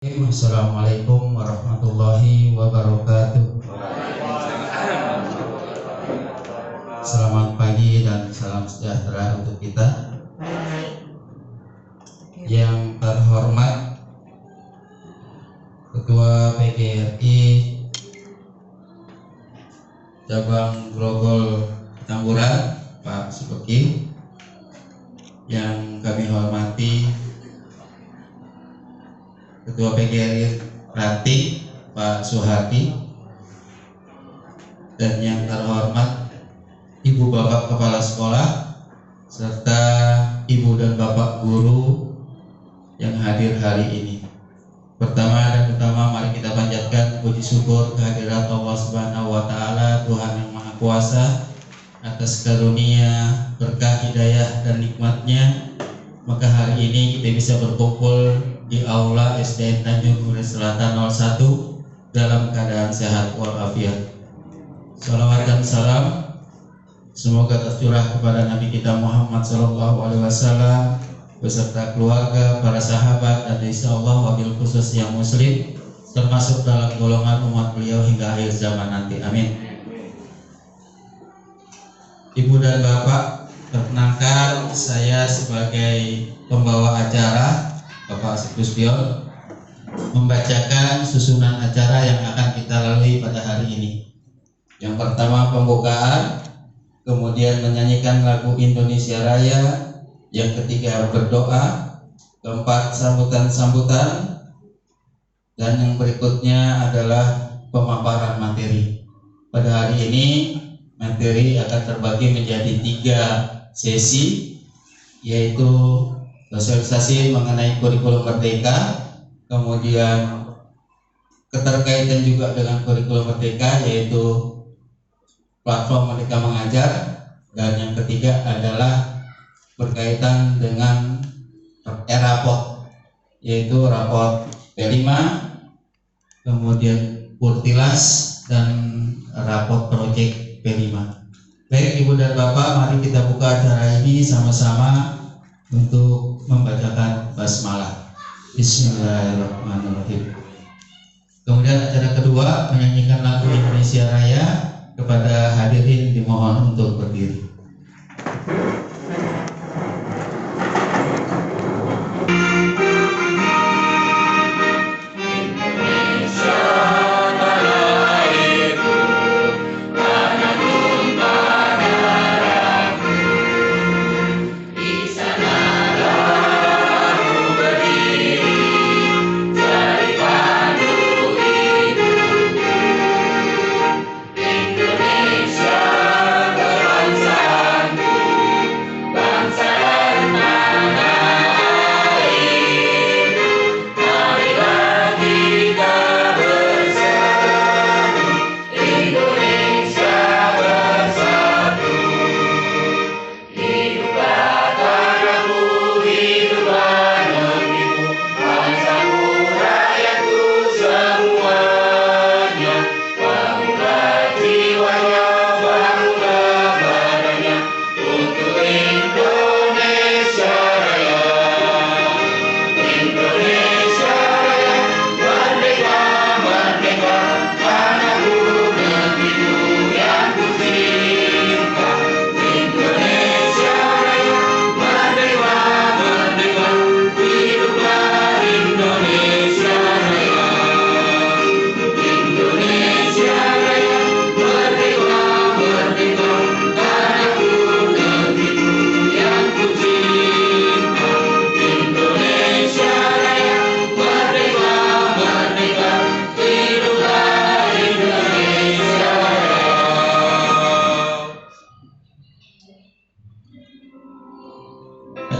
Assalamualaikum warahmatullahi wabarakatuh. Selamat pagi dan salam sejahtera untuk kita. Yang terhormat Ketua PGRI Cabang Grogol Tamburan, Pak Subeki. Yang kami hormati Ketua PGRI Ranting, Pak Suhardi. Dan yang terhormat Ibu Bapak Kepala Sekolah serta Ibu dan Bapak Guru yang hadir hari ini. Pertama dan utama, mari kita panjatkan puji syukur kehadirat Allah Subhanahu wa Ta'ala, Tuhan yang Maha Kuasa, atas karunia, berkah, hidayah dan nikmatnya. Maka hari ini kita bisa berkumpul di Aula SDN Tanjung Duren Selatan 01 dalam keadaan sehat walafiat. Salawat dan salam semoga tercurah kepada Nabi kita Muhammad SAW beserta keluarga, para sahabat, dan insya Allah wabil khusus yang muslim, termasuk dalam golongan umat beliau hingga akhir zaman nanti. Amin. Ibu dan Bapak, perkenankan saya sebagai pembawa acara, Bapak Sekuspion, membacakan susunan acara yang akan kita lalui pada hari ini. Yang pertama pembukaan, kemudian menyanyikan lagu Indonesia Raya, yang ketiga berdoa, keempat sambutan-sambutan, dan yang berikutnya adalah pemaparan materi. Pada hari ini materi akan terbagi menjadi 3 sesi, yaitu sosialisasi mengenai kurikulum merdeka, kemudian keterkaitan juga dengan kurikulum merdeka yaitu platform Merdeka Mengajar, dan yang ketiga adalah berkaitan dengan rapot, yaitu rapot P5, kemudian Purtilas, dan rapot proyek P5. Baik Ibu dan Bapak, mari kita buka acara ini sama-sama untuk membacakan basmalah. Bismillahirrahmanirrahim. Kemudian acara kedua menyanyikan lagu Indonesia Raya. Kepada hadirin dimohon untuk berdiri.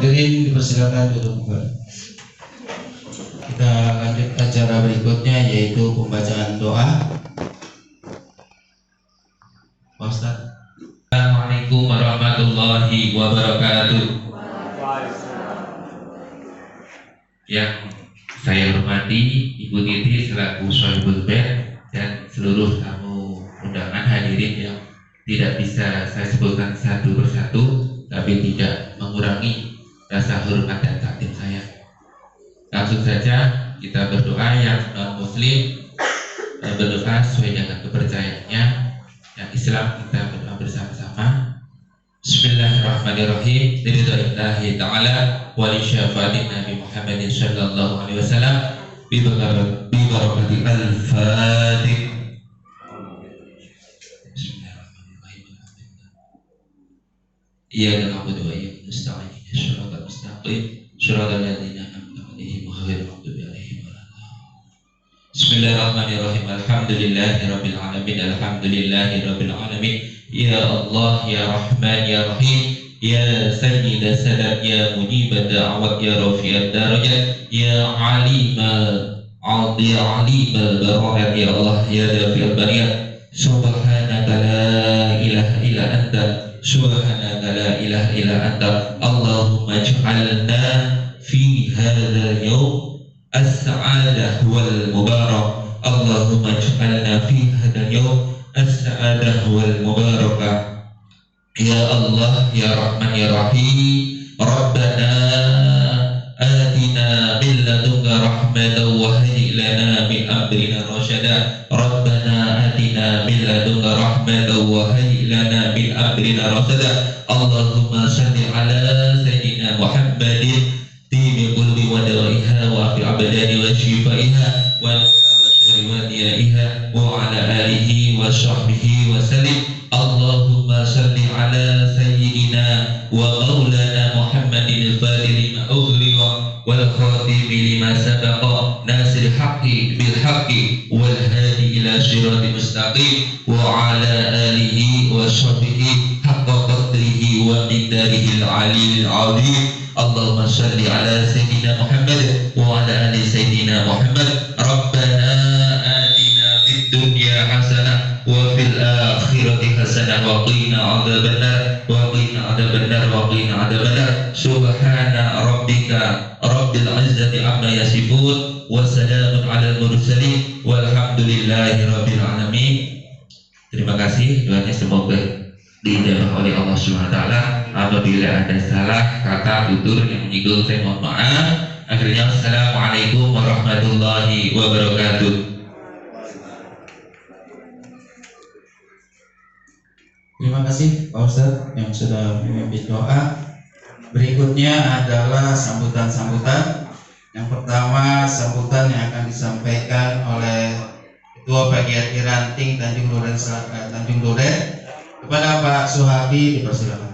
Hadirin dipersilakan duduk kembali. Kita lanjut acara berikutnya, yaitu pembacaan doa. Pak Ustaz. Assalamualaikum warahmatullahi wabarakatuh. Yang saya hormati Ibu Titi selaku Sohibul Bed dan seluruh tamu undangan hadirin yang tidak bisa saya sebutkan satu persatu, tapi tidak mengurangi rasa hormat dan takdim saya. Langsung saja kita berdoa, yang non muslim berdoa sesuai dengan kepercayaannya. Yang Islam kita berdoa bersama-sama. Bismillahirrahmanirrahim. Biridha'illahi ta'ala wa li syafa'ati Nabi Muhammadin sallallahu alaihi wasallam bi barakati al-Fatih. Iyyaka na'budu wa iyyaka nasta'in ihdinas mustaqim shiratal ladzina an'amta 'alaihim ghairil maghdubi 'alaihim waladdallin. Bismillahirrahmanirrahim. Alhamdulillahirabbil alamin. Alhamdulillahirabbil alamin. Ya Allah, ya Rahman, ya Rahim, ya Sayyid Salam, ya Mujib Da'wat, ya Rafi'ad Darajat, ya Alim al-Barakat, ya Allah, ya Dafi'al Bariyat. Subhanaka la ilaha illa anta, subhanaka la ilaha illa anta. Allahumma ij'alna fi hadzal yawm as-sa'adah wal mubarak. Allahumma ij'alna fi hadzal yawm as-sa'adah wal mubarakah. Ya Allah, ya Rahman, ya Rahim. Rabbana atina min ladunka rahmatan wa hayyi lana min amrina rasyada. Rabbana atina min ladunka rahmatan wa hayyi lana min amrina rasyada. Allahumma shalli ala sayyidina Muhammadin tibi qulbi wa dawiha wa fi abdani wa shifaiha wa riwayatiha wa ala alihi wa sahbihi wa sallim. Allahumma salli ala sayyidina wa maulana Muhammadin al-fatih lima ughliqa wal khatimi lima sabaqa nasir haqqi bil haqqi wal hadi ila siratal mustaqim wa ala alihi wa sahbihi haqqa qadrihi wa miqdarihi al-'aliyyil 'azim. Allahumma salli ala sayyidina Muhammad wa ala ali sayyidina Muhammad. Rabbana atina fid dunya hasanah wa fil akhirati hasanah wa qina adzabannar wa qina adzabannar wa qina adzabannar. Subhana rabbika rabbil izzati amma yasifun wa salamun alal mursalin walhamdulillahi rabbil alamin. Terima kasih, doanya semoga dijabah oleh Allah Subhanahu wa taala. Apabila ada salah kata tutur yang menyinggung, saya mohon maaf. Akhirnya assalamualaikum warahmatullahi wabarakatuh. Terima kasih Pak Ustadz yang sudah memimpin doa. Berikutnya adalah sambutan-sambutan. Yang pertama, sambutan yang akan disampaikan oleh Ketua PGRI Ranting Tanjung Duren kepada Pak Suhabi, dipersilakan.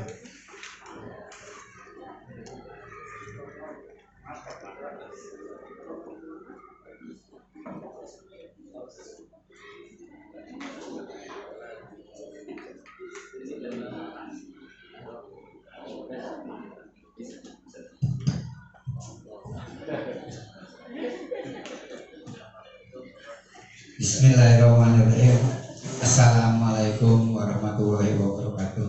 Bismillahirrahmanirrahim. Assalamualaikum warahmatullahi wabarakatuh.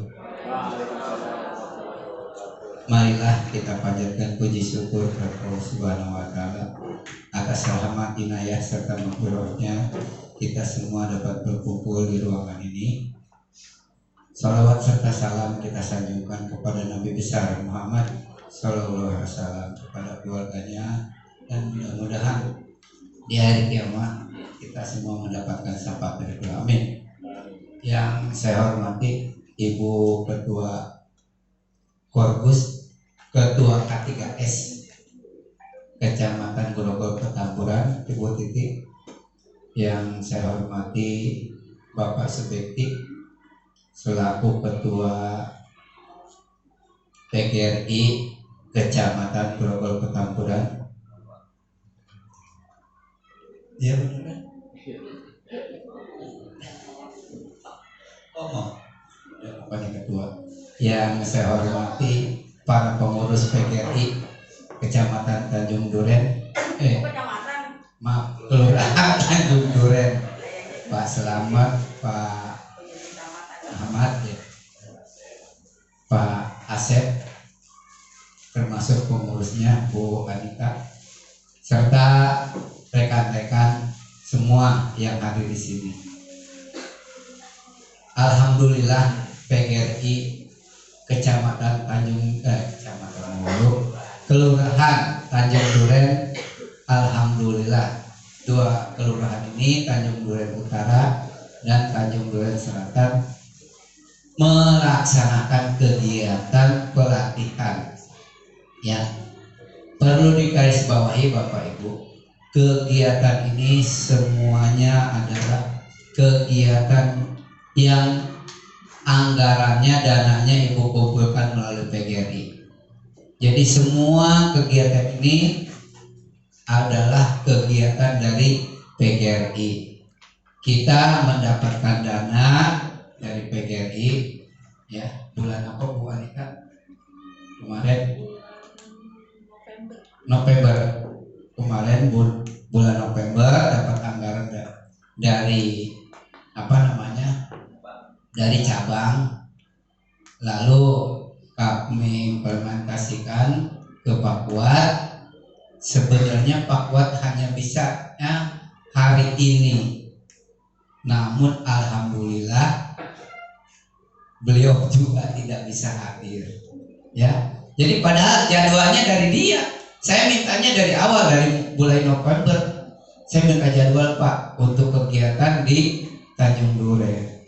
Marilah kita panjatkan puji syukur kepada Allah Subhanahu wa taala atas rahmat inayah serta maghfirahnya kita semua dapat berkumpul di ruangan ini. Salawat serta salam kita sanjungkan kepada Nabi besar Muhammad sallallahu alaihi wasallam, kepada keluarganya, dan mudah-mudahan di hari kiamat kita semua mendapatkan syafaat dari beliau. Amin. Yang saya hormati Ibu Ketua Korgus, Ketua K3S Kecamatan Grogol Petamburan, Ibu Titi. Yang saya hormati Bapak Subekti selaku Ketua PGRI Kecamatan Grogol Petamburan. Ya benar kan? Bukan ketua. Yang saya hormati para pengurus PGRI Kecamatan Tanjung Duren, Kelurahan Tanjung Duren, Pak Selamat, Pak Ahmad, ya, Pak Asep, termasuk pengurusnya Bu Anita, serta rekan-rekan semua yang hadir di sini. Alhamdulillah PGRI Kecamatan Kelurahan Tanjung Duren alhamdulillah dua kelurahan ini, Tanjung Duren Utara dan Tanjung Duren Selatan, melaksanakan kegiatan pelatihan. Ya, perlu digarisbawahi Bapak Ibu, kegiatan ini semuanya adalah kegiatan yang anggarannya, dananya Ibu kumpulkan melalui PGRI. Jadi semua kegiatan ini adalah kegiatan dari PGRI. Kita mendapatkan dana dari PGRI, ya, bulan apa Bu Anita? Kemarin November kemarin, bulan November dapat anggaran dari dari cabang, lalu kami implementasikan ke Pak Kuat. Sebenarnya Pak Kuat hanya bisa hari ini, namun alhamdulillah beliau juga tidak bisa hadir, ya. Jadi padahal jadwalnya dari dia. Saya mintanya dari awal, dari bulan November. Saya minta jadwal Pak untuk kegiatan di Tanjung Duren.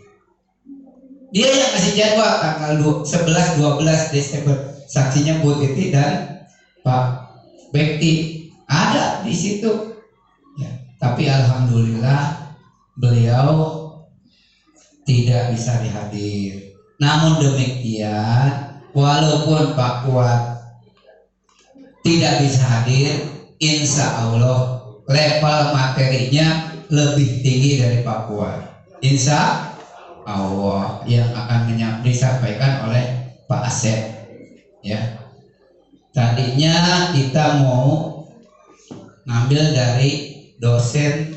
Dia yang kasih jadwal tanggal 11-12 Desember. Saksinya Bu Titi dan Pak Bekti ada di situ. Ya, tapi alhamdulillah beliau tidak bisa dihadir. Namun demikian, walaupun Pak Kuat tidak bisa hadir, insya Allah level materinya lebih tinggi dari Pak Kuat. Insya Allah yang akan disampaikan oleh Pak Asep. Ya, tadinya kita mau ngambil dari dosen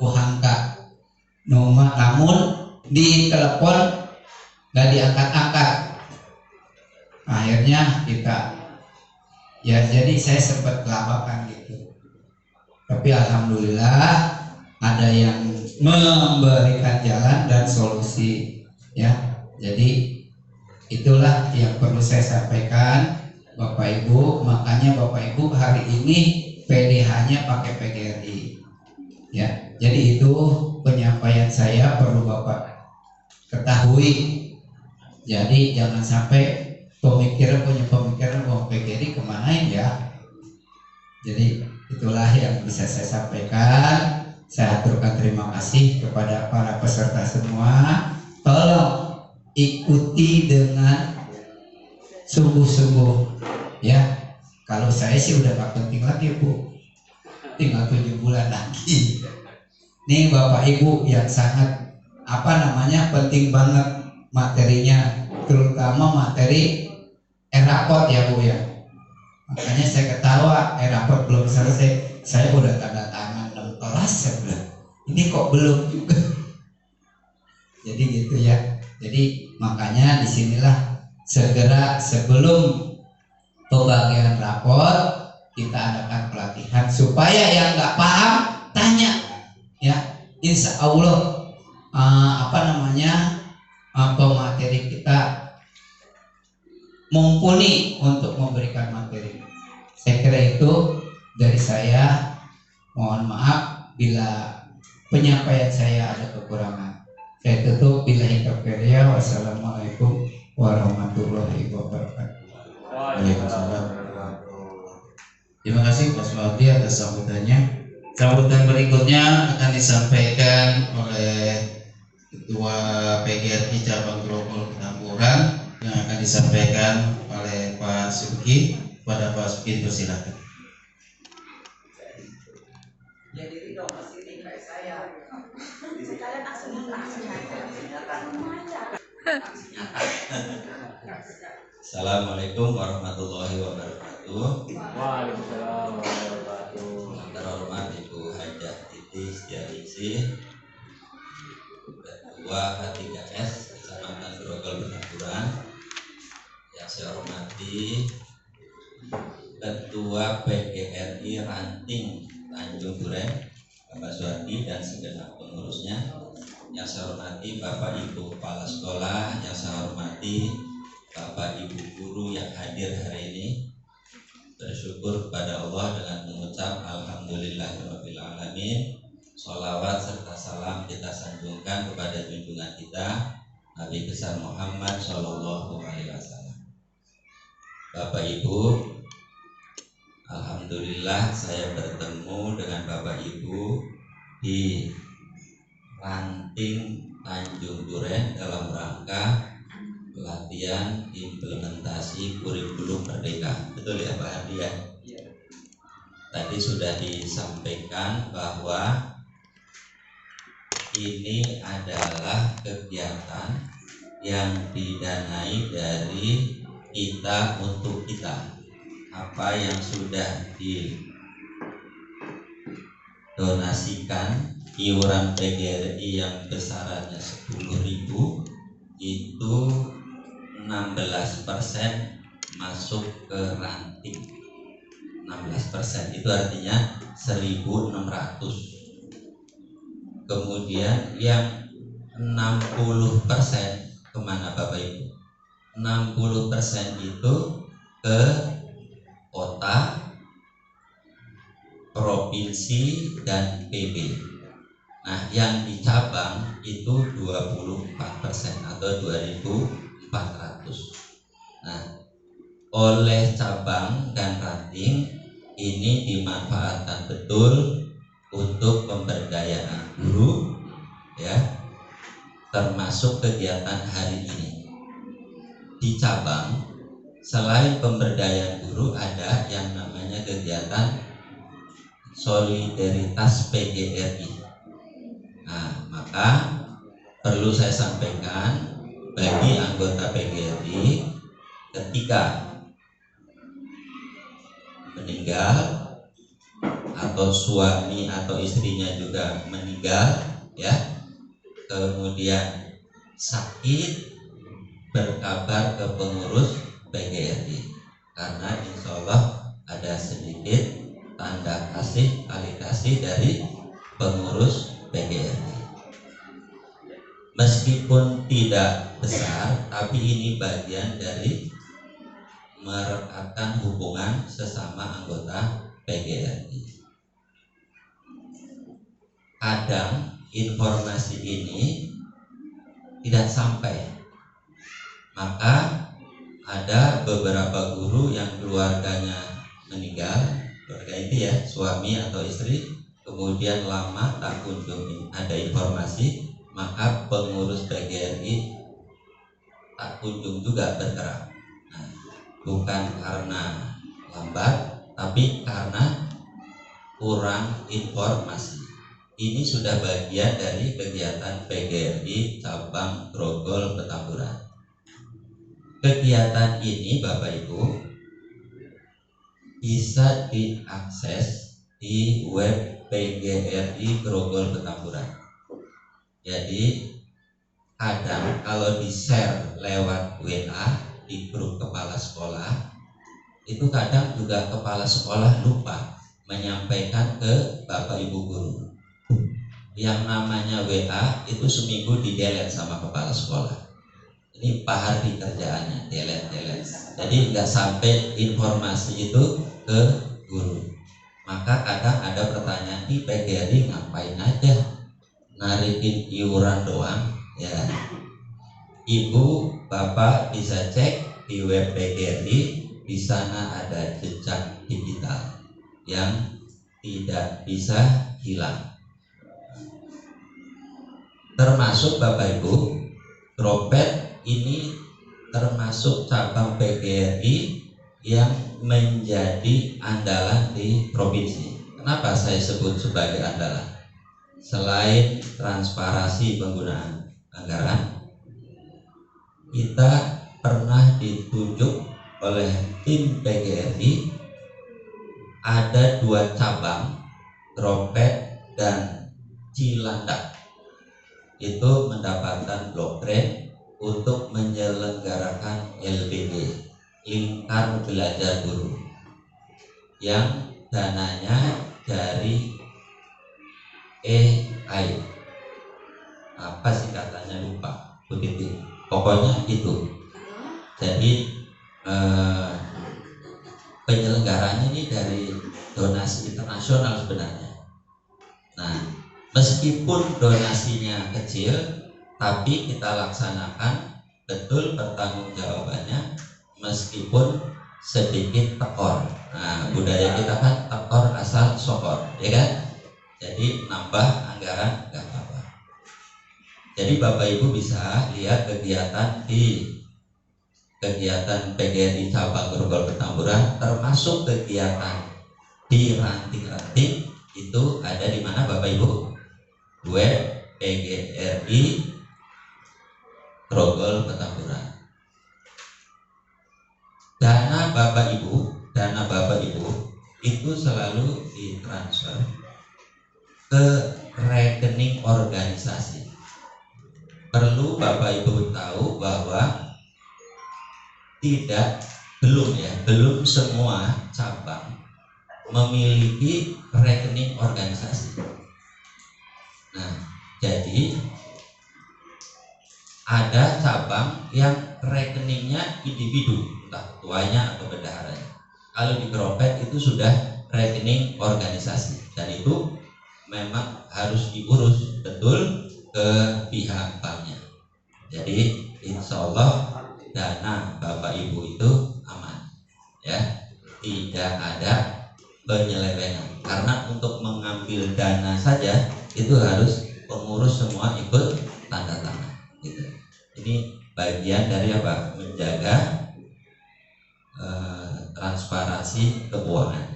Uhanka, namun di telepon nggak diangkat-angkat. Akhirnya kita, ya, jadi saya sempat kelabakan gitu. Tapi alhamdulillah ada yang memberikan jalan dan solusi, ya. Jadi itulah yang perlu saya sampaikan Bapak Ibu. Makanya Bapak Ibu hari ini PDH-nya pakai PGRI, ya. Jadi itu penyampaian saya perlu Bapak ketahui. Jadi jangan sampai punya pemikiran bahwa PGRI kemanain, ya. Jadi itulah yang bisa saya sampaikan. Saya aturkan terima kasih kepada para peserta semua. Tolong ikuti dengan sungguh-sungguh, ya. Kalau saya sih udah gak penting lagi Bu, tinggal 7 bulan lagi. Nih Bapak Ibu yang sangat penting banget materinya, terutama materi raport, ya Bu, ya. Makanya saya ketawa, raport belum selesai, saya udah tanda tangan 6 kelas, saya bilang ini kok belum juga. Jadi gitu, ya. Jadi makanya disinilah segera sebelum pembagian raport kita adakan pelatihan supaya yang nggak paham tanya, ya. Insya Allah pemateri kita mumpuni untuk memberikan materi. Saya kira itu dari saya. Mohon maaf bila penyampaian saya ada kekurangan. Saya tutup, billahi taufiq. Wassalamualaikum warahmatullahi wabarakatuh. Waalaikumsalam. Terima kasih Pak Sumardi atas sambutannya. Sambutan berikutnya akan disampaikan oleh Ketua PGRI Cabang Grogol Petamburan yang akan disampaikan oleh Pak Suki. Pada Pak Suki, persilakan. Jadi dong kesini kayak saya. Sekalian langsung Assalamualaikum warahmatullahi wabarakatuh. Waalaikumsalam warahmatullahi wabarakatuh. Yang terhormat Ibu Hajah Titi Setianingsih, Ketua H3S Kecamatan Grogol Petamburan. Yang saya hormati Ketua PGRI Ranting Tanjung Duren, Bapak Suwardi dan segenap pengurusnya. Yang saya hormati Bapak Ibu Kepala Sekolah, yang saya hormati Bapak Ibu guru yang hadir hari ini, bersyukur kepada Allah dengan mengucap Alhamdulillahirabbil alamin. Sholawat serta salam kita sanjungkan kepada junjungan kita Nabi besar Muhammad Shallallahu Alaihi Wasallam. Bapak Ibu, alhamdulillah saya bertemu dengan Bapak Ibu di Ranting Tanjung Duren dalam rangka pelatihan implementasi kurikulum merdeka. Betul ya Pak Hadi ya? Tadi sudah disampaikan bahwa ini adalah kegiatan yang didanai dari kita untuk kita. Apa yang sudah didonasikan iuran PGRI yang besarannya 10.000 itu 16% masuk ke ranting. 16% itu artinya 1.600. Kemudian yang 60% kemana Bapak Ibu? 60% itu ke kota, provinsi, dan PB. Nah, yang di cabang itu 24% atau 2.400. Nah, oleh cabang dan ranting ini dimanfaatkan betul untuk pemberdayaan guru, ya, termasuk kegiatan hari ini. Di cabang selain pemberdayaan guru ada yang namanya kegiatan solidaritas PGRI. Nah, maka perlu saya sampaikan bagi anggota PGRI ketika meninggal atau suami atau istrinya juga meninggal, ya, kemudian sakit, berkabar ke pengurus PGRI karena insya Allah ada sedikit tanda kasih tali kasih dari pengurus PGRI. Meskipun tidak besar, tapi ini bagian dari merekatkan hubungan sesama anggota PGRI. Kadang informasi ini tidak sampai, maka ada beberapa guru yang keluarganya meninggal, keluarga itu ya suami atau istri, kemudian lama tak kunjung ada informasi, maka pengurus PGRI tak kunjung juga bergerak. Nah, bukan karena lambat, tapi karena kurang informasi. Ini sudah bagian dari kegiatan PGRI cabang Grogol Petamburan. Kegiatan ini Bapak Ibu bisa diakses di web PGRI Grogol Petamburan. Jadi kadang kalau di-share lewat WA di grup kepala sekolah, itu kadang juga kepala sekolah lupa menyampaikan ke Bapak Ibu guru. Yang namanya WA itu seminggu di-delete sama kepala sekolah. Ini Pak Hardi kerjaannya, delete. Jadi nggak sampai informasi itu ke guru. Maka kadang ada pertanyaan, di PGRI ngapain aja narikin iuran doang, ya. Ibu, Bapak bisa cek di web PGRI, di sana ada jejak digital yang tidak bisa hilang. Termasuk Bapak Ibu, Gropet ini termasuk cabang PGRI yang menjadi andalan di provinsi. Kenapa saya sebut sebagai andalan? Selain transparansi penggunaan anggaran, kita pernah ditunjuk oleh tim PGRI ada 2 cabang, Gropet dan Cilandak, itu mendapatkan blok grant untuk menyelenggarakan LBG, Lingkar Belajar Guru, yang dananya dari AI, apa sih katanya lupa begitu, pokoknya itu. Jadi penyelenggara anggarannya ini dari donasi internasional sebenarnya. Nah, meskipun donasinya kecil, tapi kita laksanakan betul pertanggungjawabannya meskipun sedikit tekor. Nah, budaya kita kan tekor asal sokor, ya kan? Jadi nambah anggaran nggak apa-apa. Jadi Bapak Ibu bisa lihat kegiatan PGRI cabang Grogol Petamburan, termasuk kegiatan di ranting-ranting itu ada di mana Bapak Ibu? Web PGRI Grogol Petamburan. Dana Bapak Ibu itu selalu ditransfer ke rekening organisasi. Perlu Bapak Ibu tahu bahwa belum semua cabang memiliki rekening organisasi. Nah, jadi ada cabang yang rekeningnya individu, entah ketuanya atau bendaharanya. Kalau di Gropet itu sudah rekening organisasi, dan itu memang harus diurus betul ke pihak banknya. Jadi insya Allah dana Bapak Ibu itu aman, ya, tidak ada penyelewengan. Karena untuk mengambil dana saja itu harus pengurus semua ikut tanda tangan. Gitu. Ini bagian dari apa? Menjaga transparansi keuangan.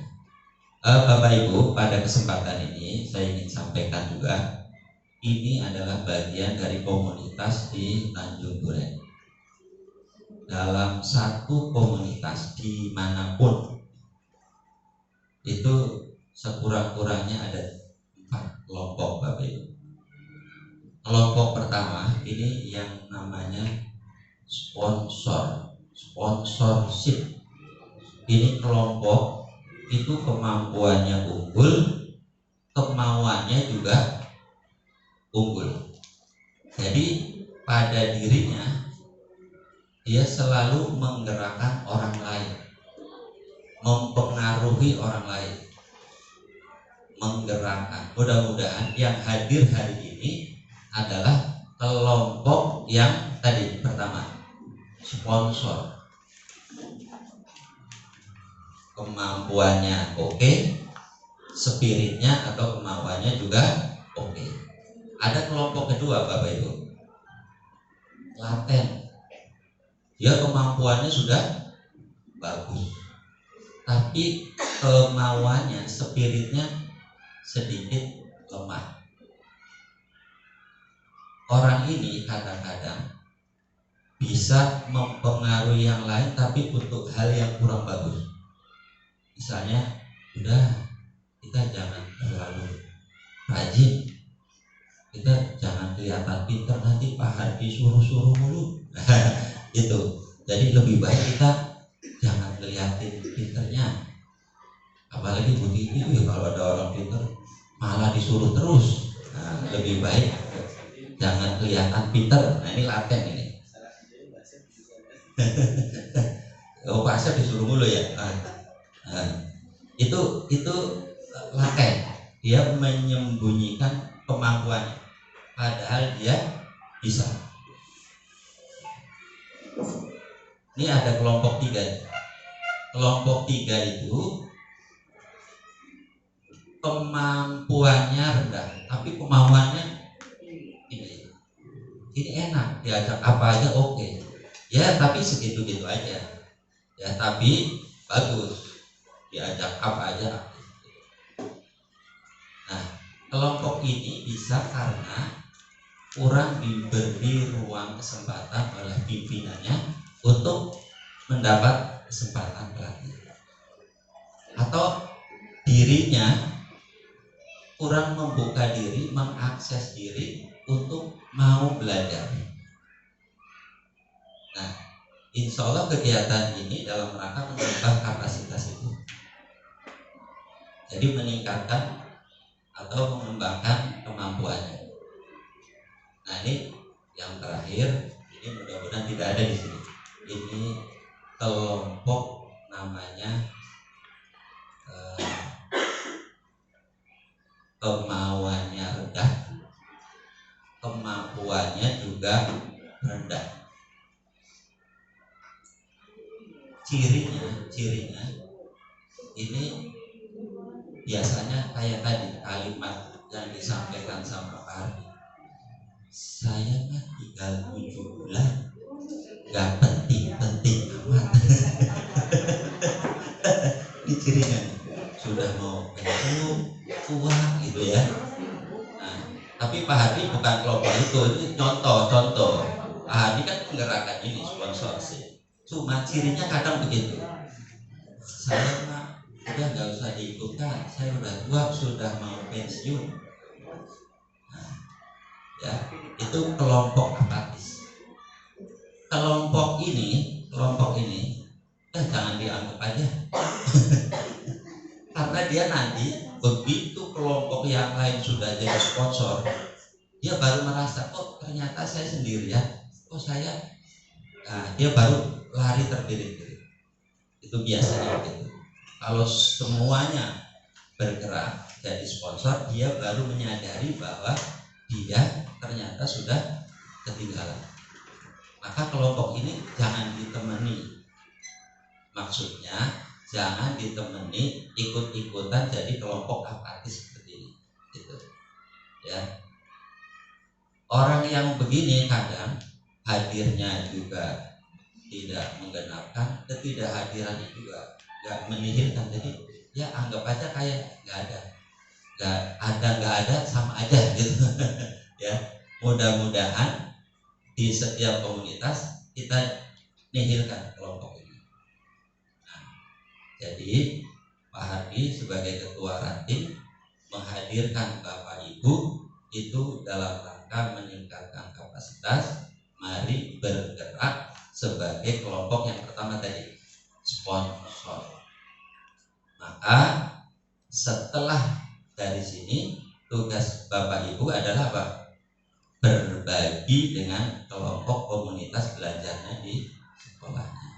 Bapak Ibu, pada kesempatan ini saya ingin sampaikan juga, ini adalah bagian dari komunitas di Tanjung Duren. Dalam satu komunitas dimanapun itu sekurang-kurangnya ada 4 kelompok Bapak Ibu. Kelompok pertama ini yang namanya sponsorship. Ini kelompok itu kemampuannya unggul, kemauannya juga unggul. Jadi pada dirinya dia selalu menggerakkan orang lain, mempengaruhi orang lain, menggerakkan. Mudah-mudahan yang hadir hari ini adalah kelompok yang tadi pertama, sponsor. Kemampuannya oke, spiritnya atau kemauannya juga oke. Ada kelompok kedua Bapak Ibu, laten. Dia kemampuannya sudah bagus, tapi kemauannya, spiritnya sedikit lemah. Orang ini kadang-kadang bisa mempengaruhi yang lain tapi untuk hal yang kurang bagus. Misalnya, udah kita jangan terlalu rajin, kita jangan kelihatan pintar, nanti Pak Hardi suruh-suruh mulu. Itu. Jadi lebih baik kita jangan ngeliatin pinternya. Apalagi Bu Titi itu ya, kalau ada orang pinter malah disuruh terus. Nah, lebih baik jangan kelihatan pinter. Nah, ini laten ini. Oh, Pak Asep disuruh mulu ya. Itu laten. Dia menyembunyikan kemampuannya, padahal dia bisa. Ini ada kelompok 3. Kelompok 3 itu kemampuannya rendah, tapi kemauannya ini enak, diajak apa aja oke. Ya tapi segitu-gitu aja. Ya tapi bagus, diajak apa aja. Nah, kelompok ini bisa karena kurang diberi ruang kesempatan oleh pimpinannya untuk mendapat kesempatan pelatihan, atau dirinya kurang membuka diri, mengakses diri untuk mau belajar. Nah, insya Allah kegiatan ini dalam rangka menambah kapasitas itu, jadi meningkatkan atau mengembangkan kemampuannya. Nah, ini yang terakhir, ini mudah-mudahan tidak ada di sini. Ini kelompok namanya juga rendah. Cirinya ini biasanya kayak tadi kalimat yang disampaikan sama Pak Ardi. Saya mah tinggal 7 bulan, nggak penting-penting amat. Ini cirinya nih. Sudah mau pensiun, tua gitu ya. Nah, tapi Pak Hadi bukan kelompok itu contoh. Pak Hadi kan menggerakkan ini sponsorship. Cuma cirinya kadang begitu. Saya mah udah nggak usah diikutkan. Saya udah tua, sudah mau pensiun. Nah, ya itu kelompok apatis. Kelompok ini ya jangan dianggap aja. Karena dia nanti begitu kelompok yang lain sudah jadi sponsor, dia baru merasa, oh ternyata saya sendirian, dia baru lari terbirit-birit. Itu biasanya gitu. Kalau semuanya bergerak jadi sponsor, dia baru menyadari bahwa dia ternyata sudah ketinggalan. Maka kelompok ini jangan ditemani. Maksudnya jangan ditemani ikut-ikutan jadi kelompok apatis seperti ini, gitu. Ya. Orang yang begini kadang hadirnya juga tidak menggenapkan, ketidakhadiran juga nggak menihilkan. Jadi ya anggap aja kayak nggak ada sama aja gitu. Ya, mudah-mudahan di setiap komunitas kita nihilkan kelompok ini. Nah, jadi Pak Hardi sebagai ketua ranting menghadirkan Bapak Ibu itu dalam rangka meningkatkan kapasitas. Mari bergerak sebagai kelompok yang pertama tadi, sponsor. Maka setelah dari sini tugas Bapak Ibu adalah apa? Berbagi dengan kelompok komunitas belajarnya di sekolahnya.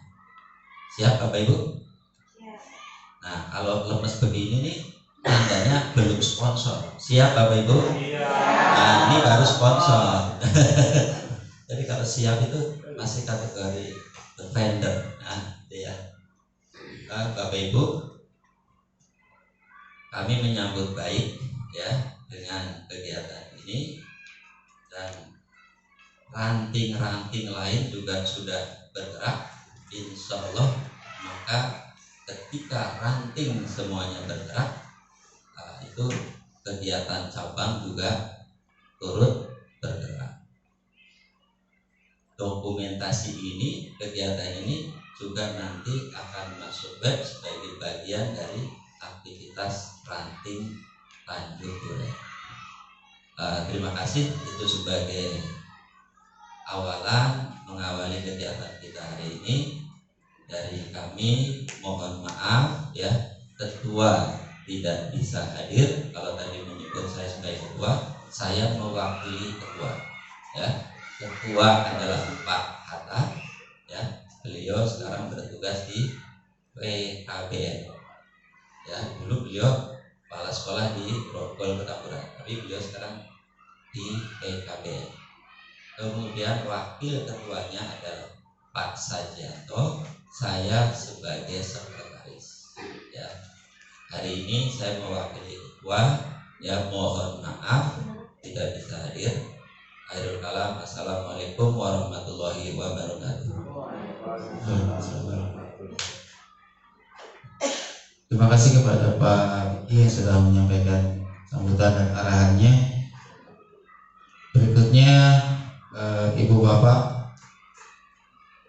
Siap Bapak Ibu? Nah, kalau lemes begini nih tandanya belum sponsor. Siap Bapak Ibu? Nah, ini baru sponsor. Jadi kalau siap itu masih kategori vendor. Nah, ya. Bapak Ibu, kami menyambut baik ya dengan kegiatan ini, dan ranting-ranting lain juga sudah bergerak. Insya Allah, maka ketika ranting semuanya bergerak, itu kegiatan cabang juga turut bergerak. Dokumentasi ini, kegiatan ini juga nanti akan masuk web sebagai bagian dari aktivitas ranting Tanjung Duren. Terima kasih, itu sebagai awalan mengawali kegiatan kita hari ini. Dari kami mohon maaf ya, ketua tidak bisa hadir. Kalau tadi menyebut saya sebagai ketua, saya mewakili ketua ya. Ketua adalah Pak Hatta ya. Beliau sekarang bertugas di PKBN ya. Dulu beliau kepala sekolah di Grogol Petamburan, tapi beliau sekarang di PKBN. Kemudian wakil ketuanya adalah Pak Sajanto, saya sebagai sekretaris ya. Hari ini saya mewakili ketua ya, mohon maaf tidak bisa hadir. Akhirul kalam, assalamualaikum warahmatullahi wabarakatuh. Terima kasih kepada Pak Vicky yang sudah menyampaikan sambutan dan arahannya. Berikutnya Ibu Bapak,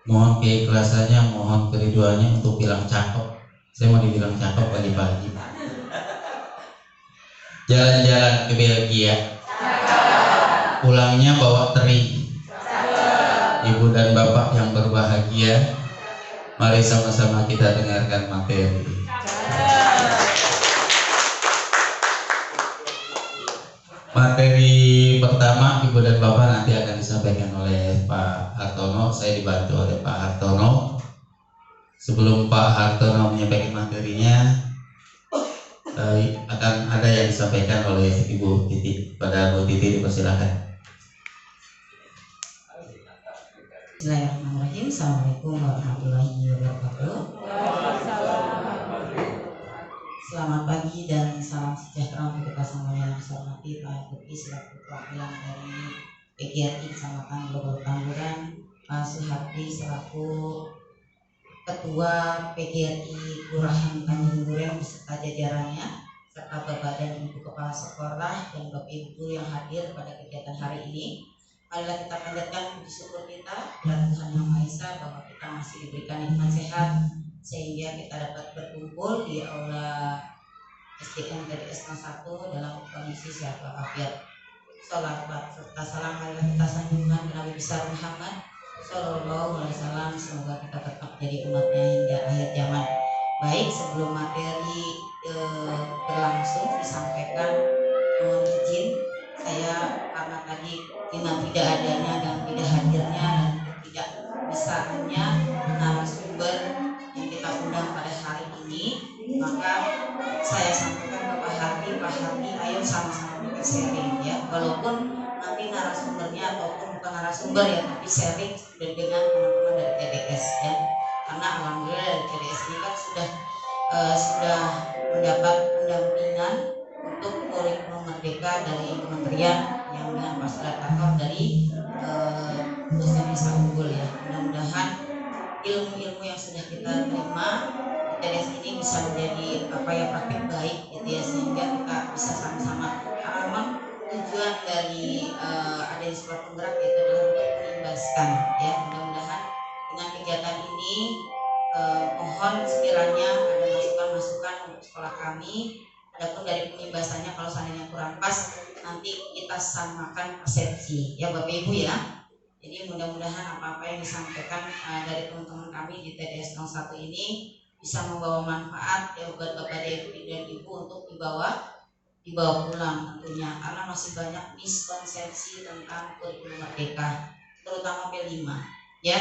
mohon keikhlasannya, mohon keriduannya untuk bilang cakep. Saya mau dibilang cakep pagi-pagi. Jalan-jalan ke Belgia, pulangnya bawa teri. Ibu dan Bapak yang berbahagia, mari sama-sama kita dengarkan materi. Materi pertama Ibu dan Bapak nanti akan disampaikan oleh Pak Hartono. Saya dibantu oleh Pak Hartono. Sebelum Pak Hartono menyampaikan materinya, akan ada yang disampaikan oleh Ibu Titi. Pada Bu Titi dipersilakan. Bismillahirrahmanirrahim. Assalamualaikum warahmatullahi wabarakatuh. Selamat pagi dan salam sejahtera untuk kita semuanya yang saya hormati Pak Yogi selaku perwakilan dari PGRI Kecamatan Grogol Petamburan, Pak Suhardi selaku Ketua PGRI Kelurahan Tanjung Duren beserta jajarannya, serta Bapak dan Ibu Kepala Sekolah dan Bapak Ibu yang hadir pada kegiatan hari ini. Marilah kita panjatkan puji syukur kita kepada Tuhan Yang Maha Esa bahwa kita masih diberikan nikmat sehat sehingga kita dapat berkumpul di aula SDN TDS 01 dalam kondisi sehat walafiat. Sholawat serta salam marilah kita sanjungkan ke Nabi besar Muhammad Sallallahu Alaihi Wasallam. Semoga kita tetap jadi umatnya hingga akhir zaman. Baik, sebelum materi berlangsung disampaikan, mohon izin saya karena tadi dengan tidak adanya dan tidak hadirnya dan tidak bisaannya narasumber yang kita undang pada hari ini, maka saya sampaikan ke Pak Hardi, ayo sama-sama kita sharing ya, walaupun nanti narasumbernya ataupun bukan narasumber ya, tapi sharing dengan teman-teman dari TDS ya, karena alhamdulillah dari TDS ini kan sudah mendapat pendampingan untuk kurikulum merdeka dari kementerian yang dengan fasilitator dari dosen Desa Unggul ya. Mudah-mudahan ilmu-ilmu yang sudah kita terima di TDS ini bisa menjadi praktik baik gitu ya, sehingga kita bisa sama-sama, karena memang tujuan dari adanya sekolah penggerak itu adalah untuk mengimbaskan ya. Mudah-mudahan dengan kegiatan ini mohon sekiranya ada masukan-masukan untuk sekolah kami. Adapun dari pengimbasannya kalau seandainya kurang pas, nanti kita samakan persepsi ya Bapak Ibu ya. Jadi mudah-mudahan apa-apa yang disampaikan dari teman-teman kami di TDS 01 ini bisa membawa manfaat ya buat Bapak dan Ibu untuk dibawa pulang tentunya, karena masih banyak miskonsepsi tentang kurikulum merdeka, terutama P5 ya.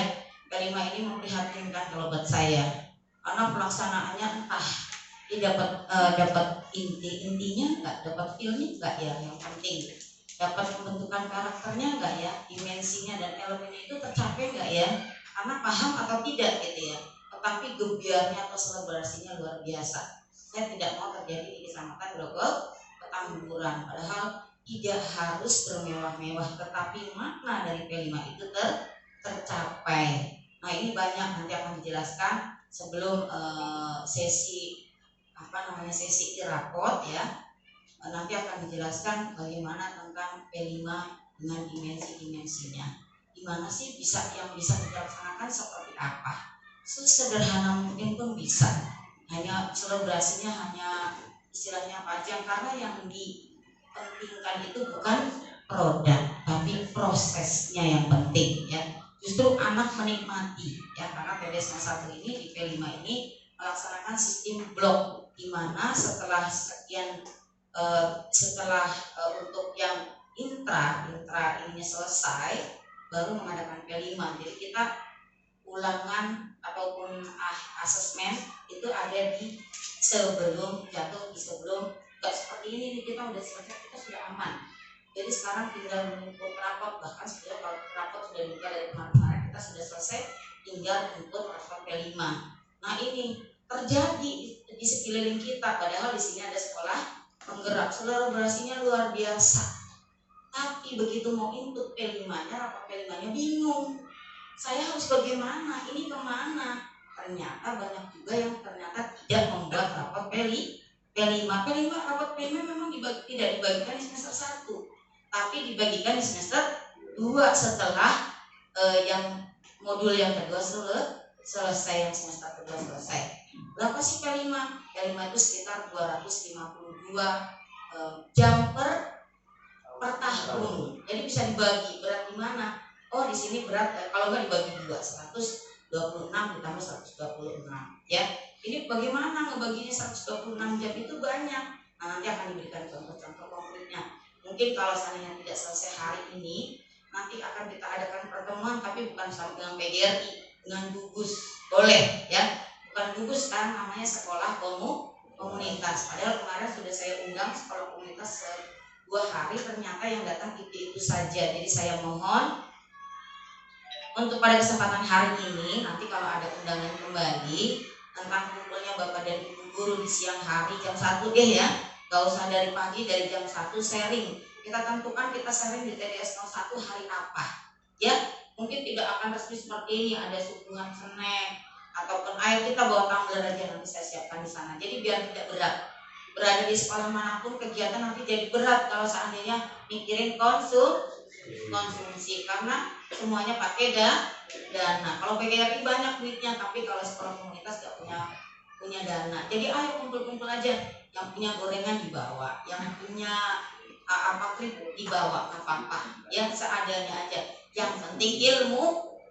P5 ini memprihatinkan kalau buat saya, karena pelaksanaannya entah dia dapat intinya nggak, dapat feelnya nggak ya, yang penting dapat pembentukan karakternya nggak ya, dimensinya dan elemennya itu tercapai nggak ya, karena paham atau tidak gitu ya. Tetapi gebiarnya atau selebrasinya luar biasa. Saya tidak mau terjadi di Kecamatan Grogol Petamburan, padahal tidak harus bermewah-mewah, tetapi makna dari P5 itu tercapai. Nah ini banyak nanti akan dijelaskan sebelum sesi irakot ya, nanti akan dijelaskan bagaimana tentang P5 dengan dimensi-dimensinya, gimana sih yang bisa dilaksanakan seperti apa, sesederhana mungkin pun bisa, hanya selebrasinya hanya istilahnya pajang, karena yang dipentingkan itu bukan produk tapi prosesnya yang penting ya, justru anak menikmati ya, karena TDS 01 ini di P5 ini melaksanakan sistem blok, di mana setelah untuk yang intra ininya selesai baru mengadakan P5. Jadi kita ulangan ataupun asesmen itu ada di sebelum nggak seperti ini kita udah selesai, kita sudah aman. Jadi sekarang tinggal mengumpul rapot, bahkan sebenarnya kalau rapot sudah dibuka dari kemarin kita sudah selesai, tinggal mengumpul rapot P5. Nah ini terjadi di sekeliling kita, padahal di sini ada sekolah penggerak, selebrasinya luar biasa. Tapi begitu mau input P5-nya, rapat P5-nya bingung. Saya harus bagaimana? Ini kemana? Ternyata banyak juga yang ternyata tidak membuat rapat P5. Rapat P5 memang tidak dibagikan di semester 1, tapi dibagikan di semester 2 setelah yang modul yang kedua selesai, yang semester kedua selesai. Berapa sih P5? P5 itu sekitar 252 jam per tahun. Jadi bisa dibagi berat di mana? Oh di sini berat kalau nggak dibagi 2, 126 ditambah 126 ya. Ini bagaimana ngebaginya 126 jam itu banyak. Nah nanti akan diberikan contoh-contoh konkretnya. Mungkin kalau seandainya tidak selesai hari ini, nanti akan kita adakan pertemuan, tapi bukan sama dengan PGRI, dengan gugus, boleh ya. Bukan gugus, sekarang namanya sekolah komunitas. Padahal kemarin sudah saya undang sekolah komunitas 2 hari, ternyata yang datang itu saja. Jadi saya mohon untuk pada kesempatan hari ini nanti kalau ada undangan kembali tentang kumpulnya Bapak dan Ibu guru di siang hari jam 1 deh ya, gak usah dari pagi, dari jam 1 sharing. Kita tentukan kita sharing di TDS 01 hari apa ya, mungkin tidak akan resmi seperti ini, ada suguhan snack ataupun air, kita bawa tumbler aja nanti saya siapkan di sana. Jadi biar tidak berat. Berada di sekolah manapun kegiatan nanti jadi berat kalau seandainya mikirin konsumsi karena semuanya pakai dana. Kalau PGRI banyak duitnya, tapi kalau sekolah komunitas gak punya dana. Jadi ayo kumpul-kumpul aja. Yang punya gorengan dibawa, yang punya keripik dibawa, apa-apa. Yang seadanya aja. Yang penting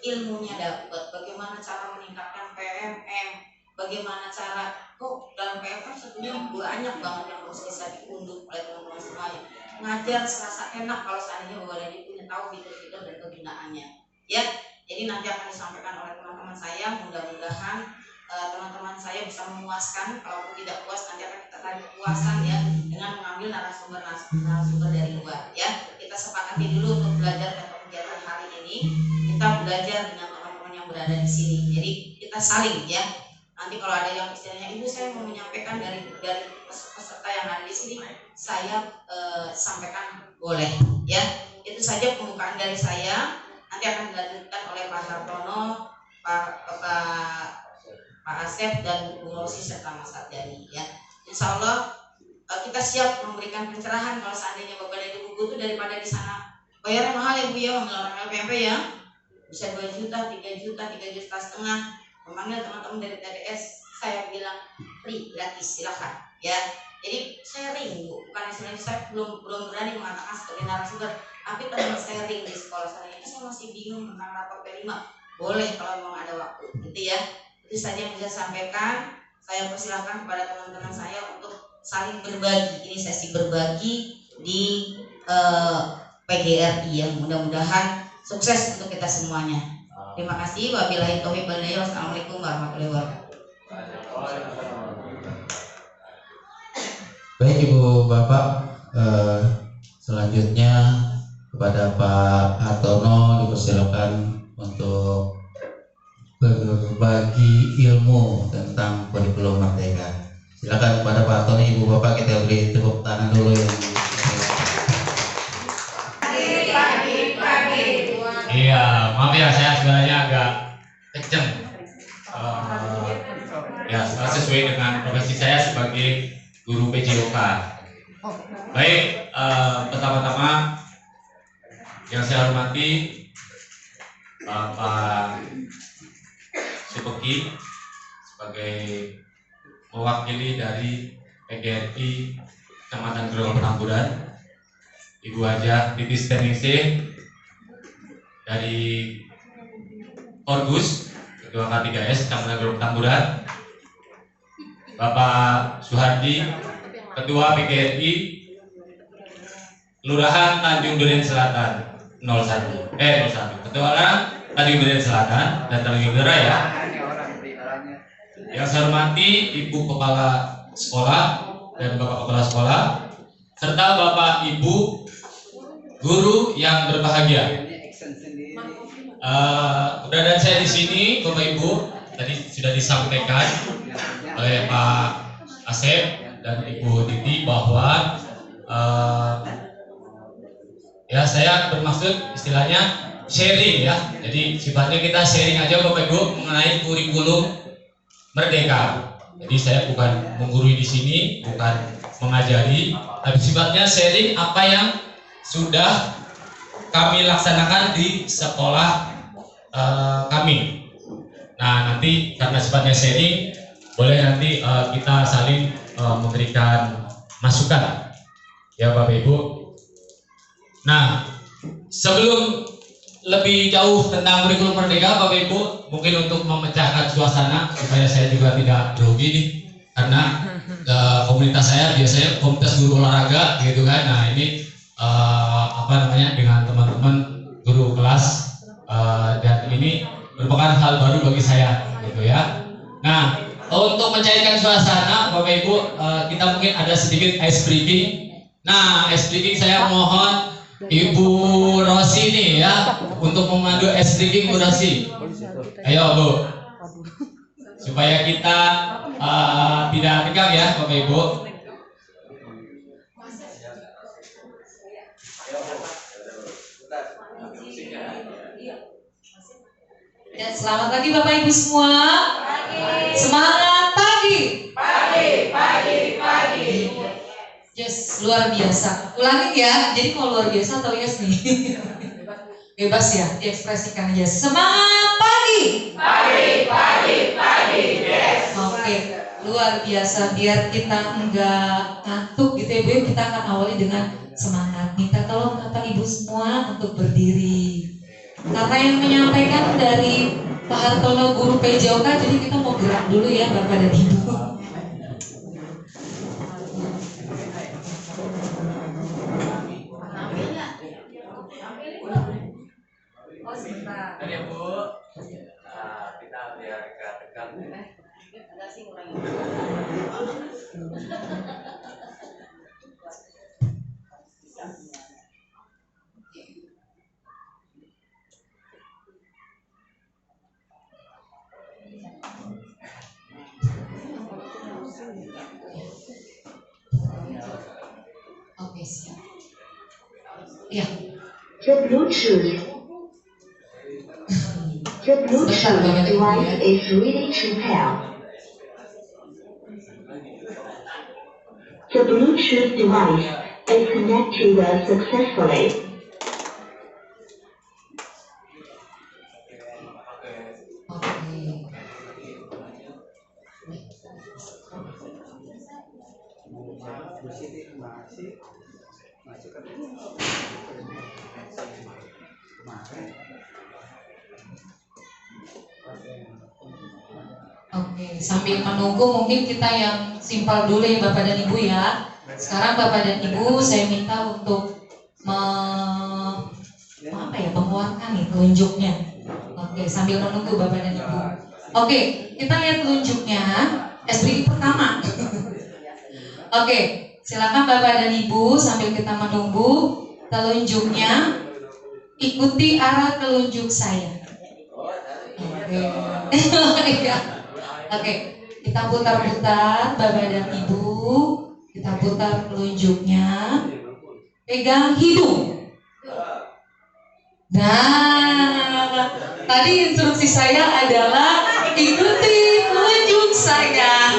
ilmunya dapat. Bagaimana cara meningkatkan PMM, bagaimana cara dalam PMM sebetulnya banyak banget yang harus bisa diunduh oleh teman-teman semuanya. Ngajar serasa enak kalau seandainya Bapak dan Ibu punya tahu fitur-fitur dan pembinaannya ya. Jadi nanti akan disampaikan oleh teman-teman saya, mudah-mudahan teman-teman saya bisa memuaskan. Kalau tidak puas nanti akan kita tarik kepuasan ya dengan mengambil narasumber dari luar ya. Kita sepakati dulu untuk belajar dan kegiatan hari ini kita belajar dengan teman-teman yang berada di sini. Jadi kita saling ya. Nanti kalau ada yang istilahnya ibu saya mau menyampaikan dari peserta yang ada di sini, saya sampaikan boleh ya. Itu saja pembukaan dari saya. Nanti akan dilanjutkan oleh Pak Hartono, Pak Asep dan Bu Rosi serta Mas Arjani ya. Insya Allah kita siap memberikan pencerahan kalau seandainya Bapak dan Ibu butuh, daripada di sana bayarnya mahal ya Bu ya, mengambil orang LPMP ya. Bisa 2 juta, 3 juta, 3,5 juta. Memanggil teman-teman dari TDS, saya bilang free, gratis, silakan ya. Jadi sharing Bu, bukan istilahnya saya belum berani mengatakan sebagai narasumber, tapi teman sharing di sekolah saya ini saya masih bingung tentang rapor P5. Boleh kalau memang ada waktu gitu ya. Itu saja yang bisa saya sampaikan. Saya persilahkan kepada teman-teman saya untuk saling berbagi. Ini sesi berbagi di PGRI yang mudah-mudahan sukses untuk kita semuanya. Terima kasih. Wabillahi taufiq wal hidayah. Wassalamualaikum warahmatullahi wabarakatuh. Baik Ibu Bapak, selanjutnya kepada Pak Hartono dipersilakan untuk berbagi ilmu tentang kurikulum Merdeka. Silakan kepada Pak Hartono. Ibu Bapak kita beri tepuk tangan dulu yang Iya, maaf ya saya sebenarnya agak kenceng. Ya, sesuai dengan profesi saya sebagai guru PJOK. Baik, pertama-tama yang saya hormati Bapak Supeki sebagai mewakili dari PGRI Kecamatan Grogol Petamburan, Ibu Hajah Titis Teningsih dari Orgus Ketua K3S Kecamatan Grogol Petamburan, Bapak Suhardi Ketua PGRI Kelurahan Tanjung Duren Selatan 01 Ketua Tanjung Duren Selatan dan Tanjung Duren Raya. Yang saya hormati Ibu Kepala Sekolah dan Bapak Kepala Sekolah serta Bapak Ibu guru yang berbahagia. Keberadaan saya di sini, Bapak Ibu, tadi sudah disampaikan oleh Pak Asep dan Ibu Titi bahwa ya saya bermaksud istilahnya sharing ya. Jadi sifatnya kita sharing aja Bapak Ibu mengenai kurikulum Merdeka. Jadi saya bukan menggurui di sini, bukan mengajari, tapi sifatnya sharing apa yang sudah kami laksanakan di sekolah kami. Nah nanti karena sifatnya sharing, boleh nanti kita saling memberikan masukan ya Bapak Ibu. Nah sebelum lebih jauh tentang kurikulum Merdeka Bapak Ibu, mungkin untuk memecahkan suasana supaya saya juga tidak grogi nih, karena komunitas saya biasanya komunitas guru olahraga gitu kan. Nah ini dengan teman-teman guru kelas dan ini merupakan hal baru bagi saya gitu ya. Nah untuk mencairkan suasana Bapak Ibu, kita mungkin ada sedikit ice breaking. Nah ice breaking saya mohon Ibu Rosi nih ya untuk memandu SD Murasi. Ayo Bu, supaya kita tidak tegang ya Bapak Ibu. Ya, selamat pagi Bapak Ibu semua. Semangat pagi. Yes, luar biasa. Ulangin ya. Jadi mau luar biasa atau yes nih? Bebas ya, diekspresikan aja. Semangat pagi. Yes. Oke, luar biasa. Biar kita enggak ngantuk gitu ya Bu, kita akan awali dengan semangat. Minta tolong Bapak Ibu semua untuk berdiri. Karena yang menyampaikan dari Pak Hartono Guru PJOK, jadi kita mau gerak dulu ya Bapak dan Ibu. Oh sebentar. Ya Bu, Kita biar gak tegang. Oke, siap. Ya. The Bluetooth device is ready to pair. The Bluetooth device is connected successfully. Oke, sambil menunggu mungkin kita yang simpel dulu ya Bapak dan Ibu ya. Sekarang Bapak dan Ibu saya minta untuk mengeluarkan nih telunjuknya. Oke, sambil menunggu Bapak dan Ibu. Oke, kita lihat telunjuknya SBI pertama. Oke, silakan Bapak dan Ibu sambil kita menunggu telunjuknya, ikuti arah telunjuk saya. Oke. Oke, kita putar-putar Bapak dan Ibu, kita putar telunjuknya, pegang hidung. Nah, tadi instruksi saya adalah ikuti telunjuk saya.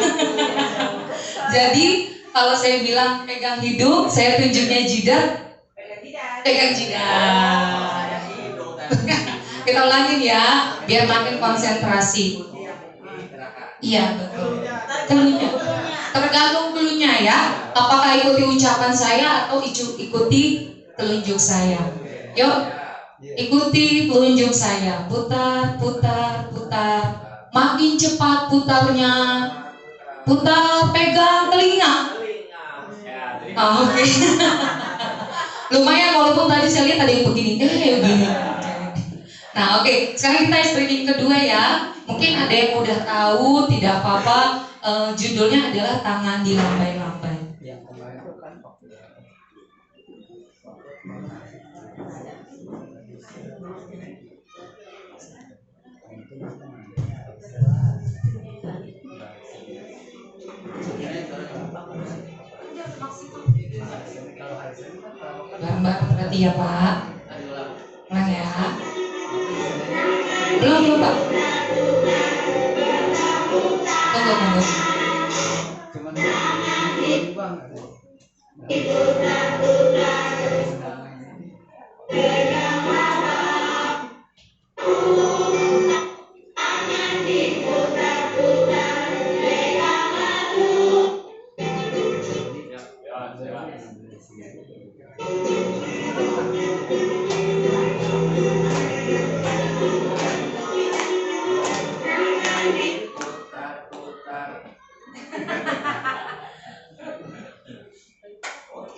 Jadi kalau saya bilang pegang hidung, saya tunjuknya jidat, pegang jidat. Kita ulangin ya, biar makin konsentrasi. Iya betul. Keluhnya, tergantung keluhnya ya. Apakah ikuti ucapan saya atau ikuti telunjuk saya? Yuk, ikuti telunjuk saya. Putar, putar, putar. Makin cepat putarnya. Putar, pegang telinga. Oke. Lumayan walaupun tadi saya lihat ada yang begini. Begini. Nah oke, sekarang kita stretching kedua ya. Mungkin ada yang udah tahu, tidak apa-apa. Judulnya adalah tangan dilambai-lambai. Bareng-bareng berarti ya Pak. Ulang ya. Belum Pak.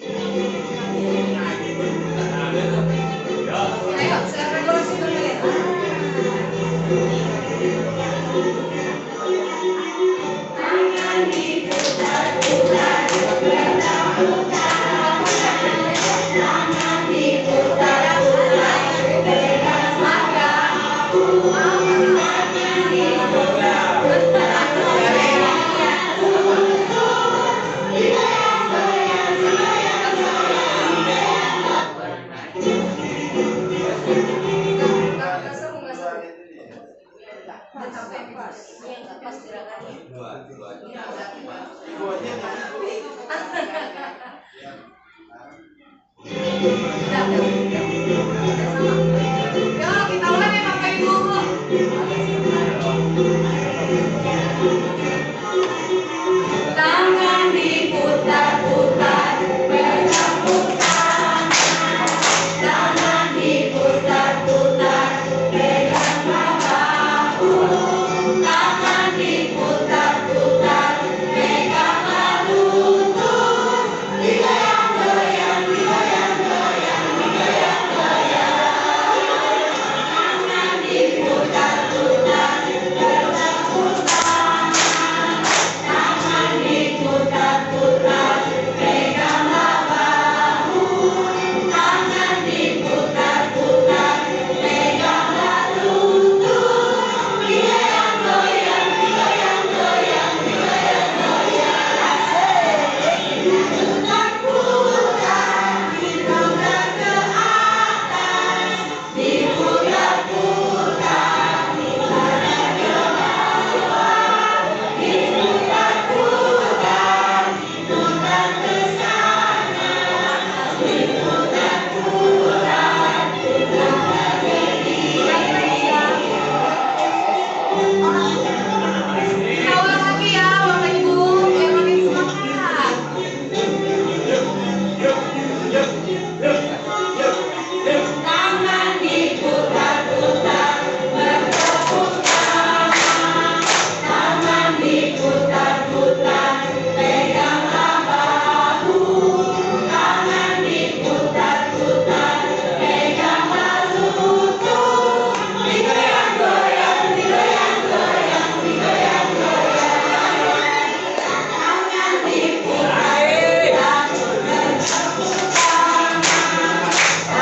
Tunggu. Kita ulang ya Bapak Ibu. Tangan diputar-putar, pegang-pegang. Tangan diputar-putar, pegang bahu. Tangan diputar-putar, pegang lutut. Digoyang-goyang, digoyang-goyang, digoyang-goyang. Tangan diputar-putar, bertepuk tangan. Tangan diputar-putar, peganglah bahu. Tangan diputar-putar, peganglah lutut. Digoyang-goyang, digoyang-goyang, digoyang-goyang. Putar-putar, diputar ke atas. Diputar-putar, diputar ke bawah. Diputar-putar, diputar ke sana. Diputar-putar, diputar ke kiri. Kita ulang lagi ya Bapak Ibu, biar makin semangat. Tangan diputar-putar, bertepuk tangan. Tangan diputar-putar, peganglah bahu. Tangan diputar-putar, peganglah lutut. Digoyang-goyang, digoyang-goyang, digoyang-goyang. Tangan diputar-putar, bertepuk tangan.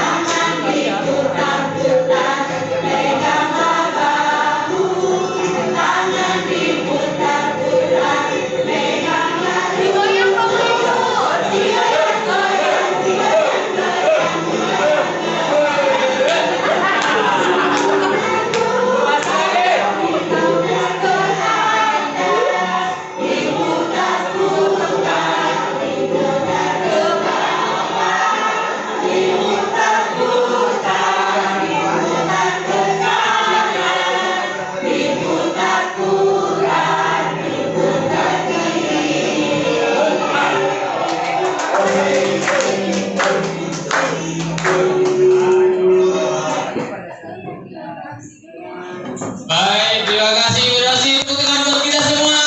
Tangan diputar-putar, peganglah bahu. Tangan diputar-putar, peganglah digoyang Bapak Ibu. Digoyang-goyang, digoyang-goyang, diputar-putar, diputar ke bawah. Diputar-putar, diputar ke kanan. Diputar-putar, diputar ke kiri. Baik, terima kasih Bu Rosi untuk teman buat kita semua.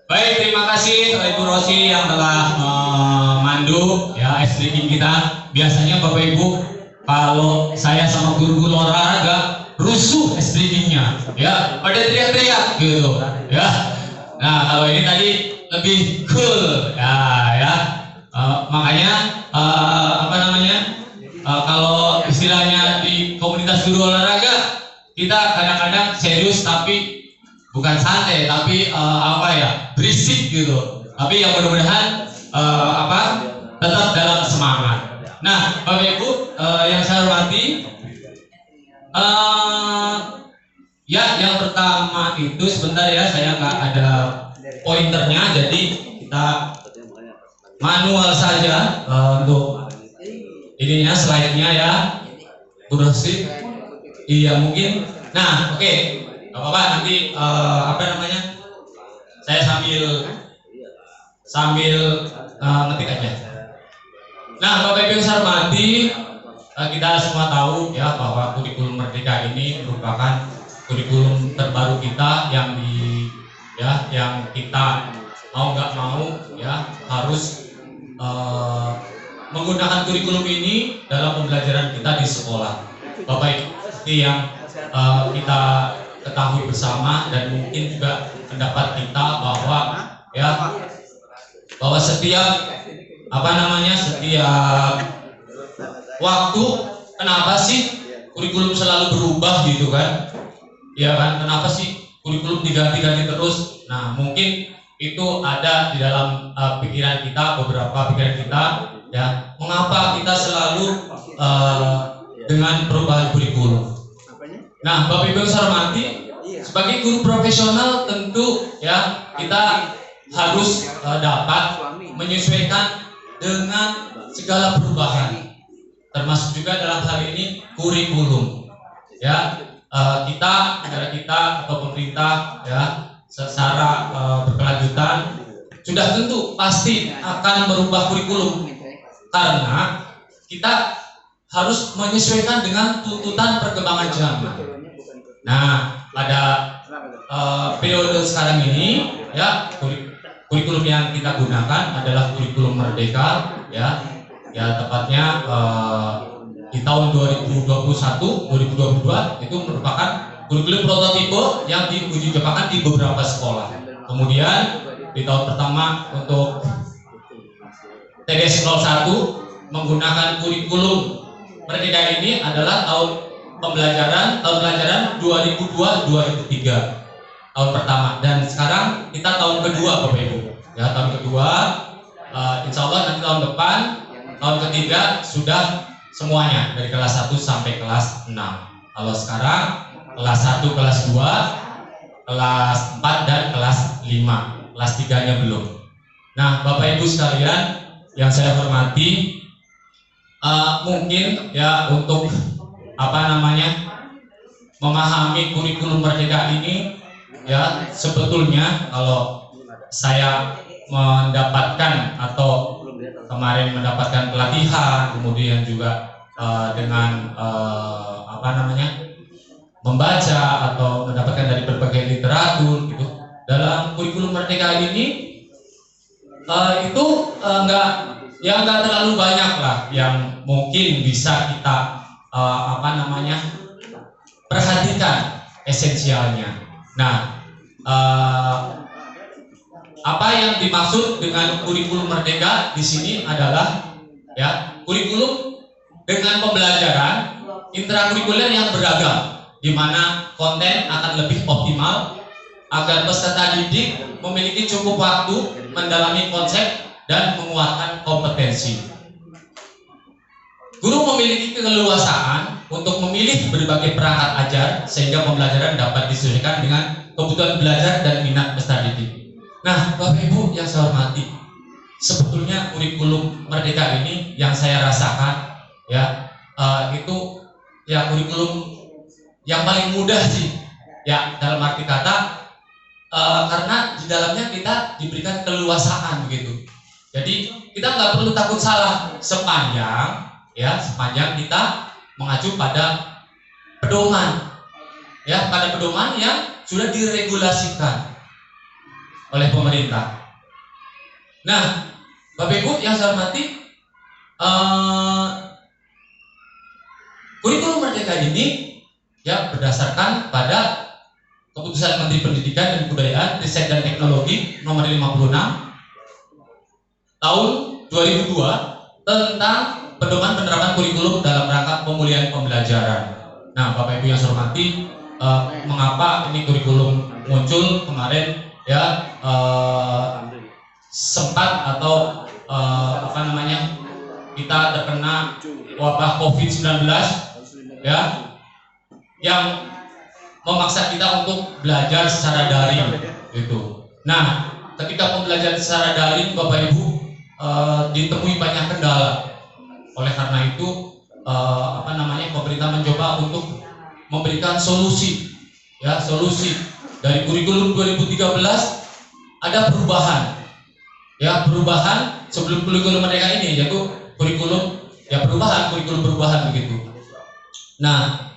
Baik, terima kasih Ibu Rosi yang telah memandu ya SDG kita. Biasanya Bapak Ibu kalau saya sama guru-guru olahraga rusuh SDG-nya, ya pada teriak-teriak gitu, ya. Nah kalau ini tadi lebih cool, ya. Makanya apa namanya? Kalau istilahnya di komunitas guru olahraga kita kadang-kadang serius tapi bukan santai, tapi apa ya, berisik gitu. Tapi yang mudah-mudahan tetap dalam semangat. Nah, Bapak Ibu yang saya hormati, ya yang pertama itu sebentar ya, saya nggak ada pointernya, jadi kita manual saja untuk ininya, slide-nya ya, Bu Rosi. Iya mungkin. Nah, oke. Gak apa-apa, nanti apa namanya, saya sambil ngetik aja. Nah Bapak Ibu yang saya hormati, kita semua tahu ya bahwa kurikulum Merdeka ini merupakan kurikulum terbaru kita yang kita mau nggak mau ya harus menggunakan kurikulum ini dalam pembelajaran kita di sekolah. Bapak Ibu seperti yang kita ketahui bersama dan mungkin juga pendapat kita bahwa ya bahwa setiap setiap waktu kenapa sih kurikulum selalu berubah gitu kan? Ya kan, kenapa sih kurikulum diganti-ganti terus? Nah, mungkin itu ada di dalam pikiran kita, beberapa pikiran kita, ya. Mengapa kita selalu dengan perubahan kurikulum? Nah, Bapak Ibu yang saya hormati, sebagai guru profesional tentu ya kita harus dapat menyesuaikan dengan segala perubahan, termasuk juga dalam hal ini kurikulum. Ya, negara kita atau pemerintah ya secara berkelanjutan sudah tentu pasti akan merubah kurikulum karena kita harus menyesuaikan dengan tuntutan perkembangan zaman. Nah, pada periode sekarang ini ya kurikulum yang kita gunakan adalah kurikulum merdeka ya tepatnya di tahun 2021-2022 itu merupakan kurikulum prototipe yang diuji cobakan di beberapa sekolah. Kemudian di tahun pertama untuk TDS 01 menggunakan kurikulum merdeka ini adalah tahun pelajaran 2002-2003 tahun pertama, dan sekarang kita tahun kedua Bapak Ibu ya, tahun kedua. Insya Allah nanti tahun depan tahun ketiga sudah semuanya dari kelas 1 sampai kelas 6. Kalau sekarang kelas 1, kelas 2, kelas 4 dan kelas 5. Kelas 3-nya belum. Nah, Bapak Ibu sekalian yang saya hormati, mungkin ya untuk memahami kurikulum merdeka ini ya sebetulnya kalau saya mendapatkan atau kemarin mendapatkan pelatihan, kemudian juga dengan membaca atau mendapatkan dari berbagai literatur gitu dalam kurikulum merdeka ini itu nggak terlalu banyak lah yang mungkin bisa kita perhatikan esensialnya. Nah, apa yang dimaksud dengan kurikulum merdeka di sini adalah ya kurikulum dengan pembelajaran intrakurikuler yang beragam, di mana konten akan lebih optimal agar peserta didik memiliki cukup waktu mendalami konsep dan menguatkan kompetensi. Guru memiliki keleluasaan untuk memilih berbagai perangkat ajar sehingga pembelajaran dapat disesuaikan dengan kebutuhan belajar dan minat peserta didik. Nah, Bapak Ibu yang saya hormati, sebetulnya kurikulum merdeka ini yang saya rasakan ya itu ya kurikulum yang paling mudah sih ya, dalam arti kata karena di dalamnya kita diberikan keleluasaan begitu. Jadi kita nggak perlu takut salah sepanjang kita mengacu pada pedoman ya, pada pedoman yang sudah diregulasikan oleh pemerintah. Nah, Bapak Ibu yang saya hormati, kurikulum merdeka ini ya berdasarkan pada keputusan Menteri Pendidikan dan Kebudayaan, Riset dan Teknologi nomor 56 tahun 2002 tentang pedoman penerapan kurikulum dalam rangka pemulihan pembelajaran. Nah, Bapak Ibu yang saya hormati, mengapa ini kurikulum muncul kemarin ya sempat atau kita terkena wabah COVID-19 ya yang memaksa kita untuk belajar secara daring gitu. Nah, ketika pembelajaran secara daring Bapak Ibu ditemui banyak kendala. Oleh karena itu pemerintah mencoba untuk memberikan solusi dari kurikulum 2013 ada perubahan sebelum kurikulum merdeka ini, yaitu kurikulum perubahan begitu. Nah,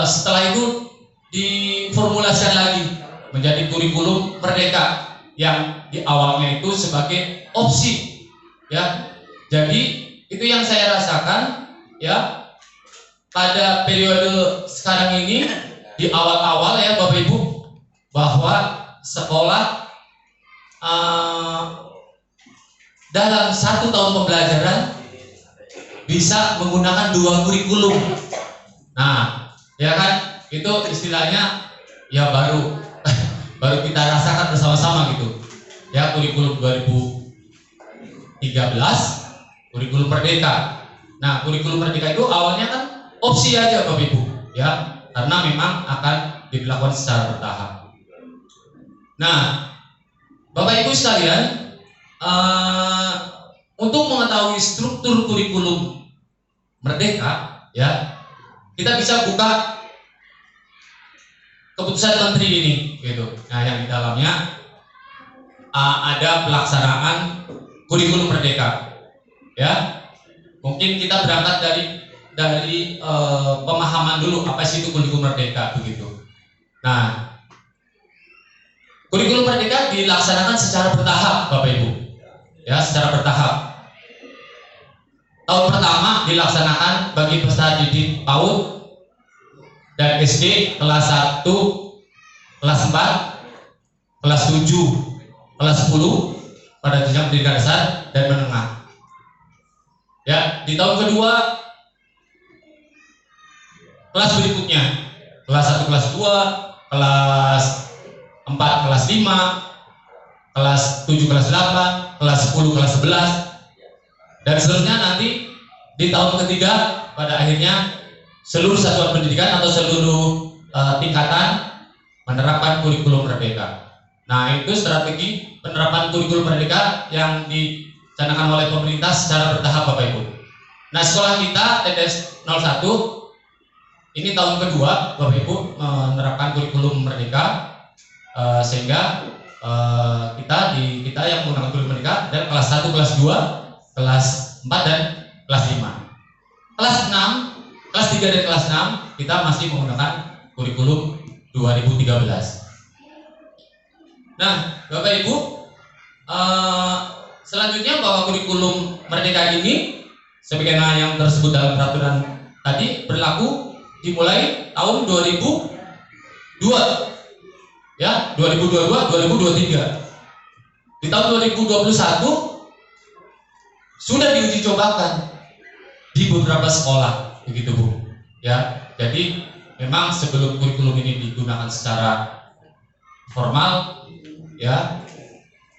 setelah itu diformulasikan lagi menjadi kurikulum merdeka yang di awalnya itu sebagai opsi ya. Jadi itu yang saya rasakan ya pada periode sekarang ini di awal-awal ya Bapak Ibu, bahwa sekolah dalam 1 tahun pembelajaran bisa menggunakan 2 kurikulum. Nah, ya kan, itu istilahnya ya baru baru kita rasakan bersama-sama gitu. Ya, kurikulum 2013, kurikulum Merdeka. Nah, kurikulum Merdeka itu awalnya kan opsi aja Bapak Ibu, ya, karena memang akan dilakukan secara bertahap. Nah, Bapak Ibu sekalian, untuk mengetahui struktur kurikulum Merdeka, ya, kita bisa buka keputusan menteri ini, gitu. Nah, yang di dalamnya ada pelaksanaan kurikulum Merdeka, ya. Mungkin kita berangkat dari pemahaman dulu apa sih itu kurikulum Merdeka, begitu. Nah, kurikulum Merdeka dilaksanakan secara bertahap, Bapak Ibu, ya, secara bertahap. Tahun pertama dilaksanakan bagi peserta didik PAUD dan SD kelas 1, kelas 4, kelas 7, kelas 10 pada jenjang pendidikan dasar dan menengah. Ya, di tahun kedua kelas berikutnya, kelas 1, kelas 2, kelas 4, kelas 5, kelas 7, kelas 8, kelas 10, kelas 11, dan seterusnya. Nanti di tahun ketiga pada akhirnya seluruh satuan pendidikan atau seluruh tingkatan menerapkan kurikulum Merdeka. Nah, itu strategi penerapan kurikulum Merdeka yang dicanangkan oleh pemerintah secara bertahap, Bapak Ibu. Nah, sekolah kita TTS 01 ini tahun kedua, Bapak Ibu, menerapkan kurikulum Merdeka, sehingga kita yang menggunakan kurikulum Merdeka dan kelas 1, kelas 2, kelas 4 dan kelas 5. Kelas 6, kelas 3 dan kelas 6 kita masih menggunakan kurikulum 2013. Nah, Bapak Ibu, selanjutnya bahwa kurikulum Merdeka ini sebagaimana yang tersebut dalam peraturan tadi berlaku dimulai tahun 2002, ya, 2022-2023. Di tahun 2021 sudah diuji cobakan di beberapa sekolah, begitu Bu, ya. Jadi memang sebelum kurikulum ini digunakan secara formal, ya,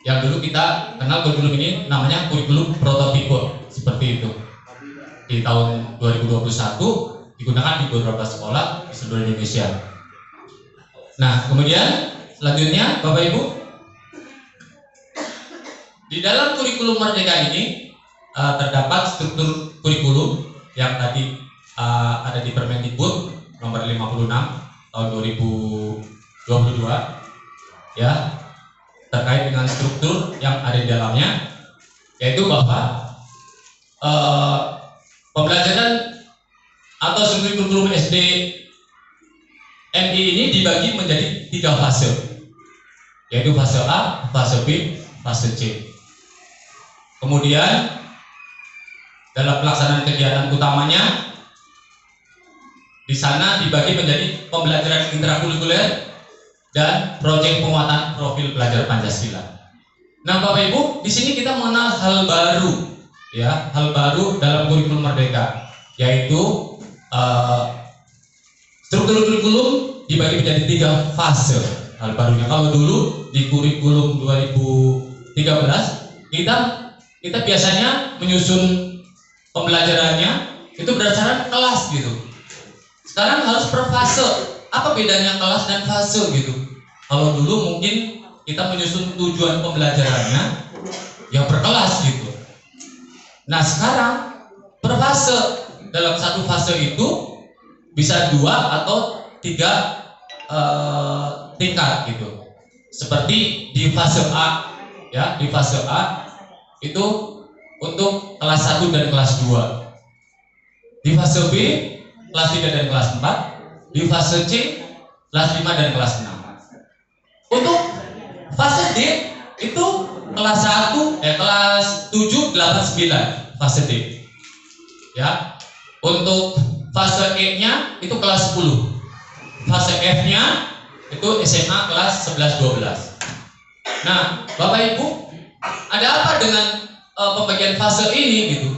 yang dulu kita kenal kurikulum ini namanya kurikulum prototipe, seperti itu. Di tahun 2021 digunakan di beberapa sekolah di seluruh Indonesia. Nah, kemudian selanjutnya Bapak Ibu, di dalam kurikulum Merdeka ini terdapat struktur kurikulum yang tadi ada di Permendikbud nomor 56 tahun 2022, ya, terkait dengan struktur yang ada di dalamnya, yaitu bahwa pembelajaran atau struktur kurikulum SD MI ini dibagi menjadi 3 fase, yaitu fase A, fase B, fase C. Kemudian dalam pelaksanaan kegiatan utamanya di sana dibagi menjadi pembelajaran intrakurikuler dan proyek penguatan profil pelajar Pancasila. Nah, Bapak Ibu, di sini kita mengenal hal baru, ya, hal baru dalam kurikulum Merdeka, yaitu struktur kurikulum dibagi menjadi 3 fase. Hal barunya, kalau dulu di kurikulum 2013 kita biasanya menyusun pembelajarannya itu berdasarkan kelas, gitu. Sekarang harus per fase. Apa bedanya kelas dan fase, gitu? Kalau dulu mungkin kita menyusun tujuan pembelajarannya yang per kelas, gitu. Nah, sekarang per fase. Dalam satu fase itu bisa 2 atau 3 tingkat, gitu. Seperti di fase A, ya, di fase A itu untuk kelas 1 dan kelas 2. Di fase B kelas 3 dan kelas 4. Di fase C kelas 5 dan kelas 6. Untuk fase D itu kelas 1 kelas 7, 8, 9 fase D. Ya. Untuk fase E-nya itu kelas 10. Fase F-nya itu SMA kelas 11, 12. Nah, Bapak Ibu, ada apa dengan pembagian fase ini gitu.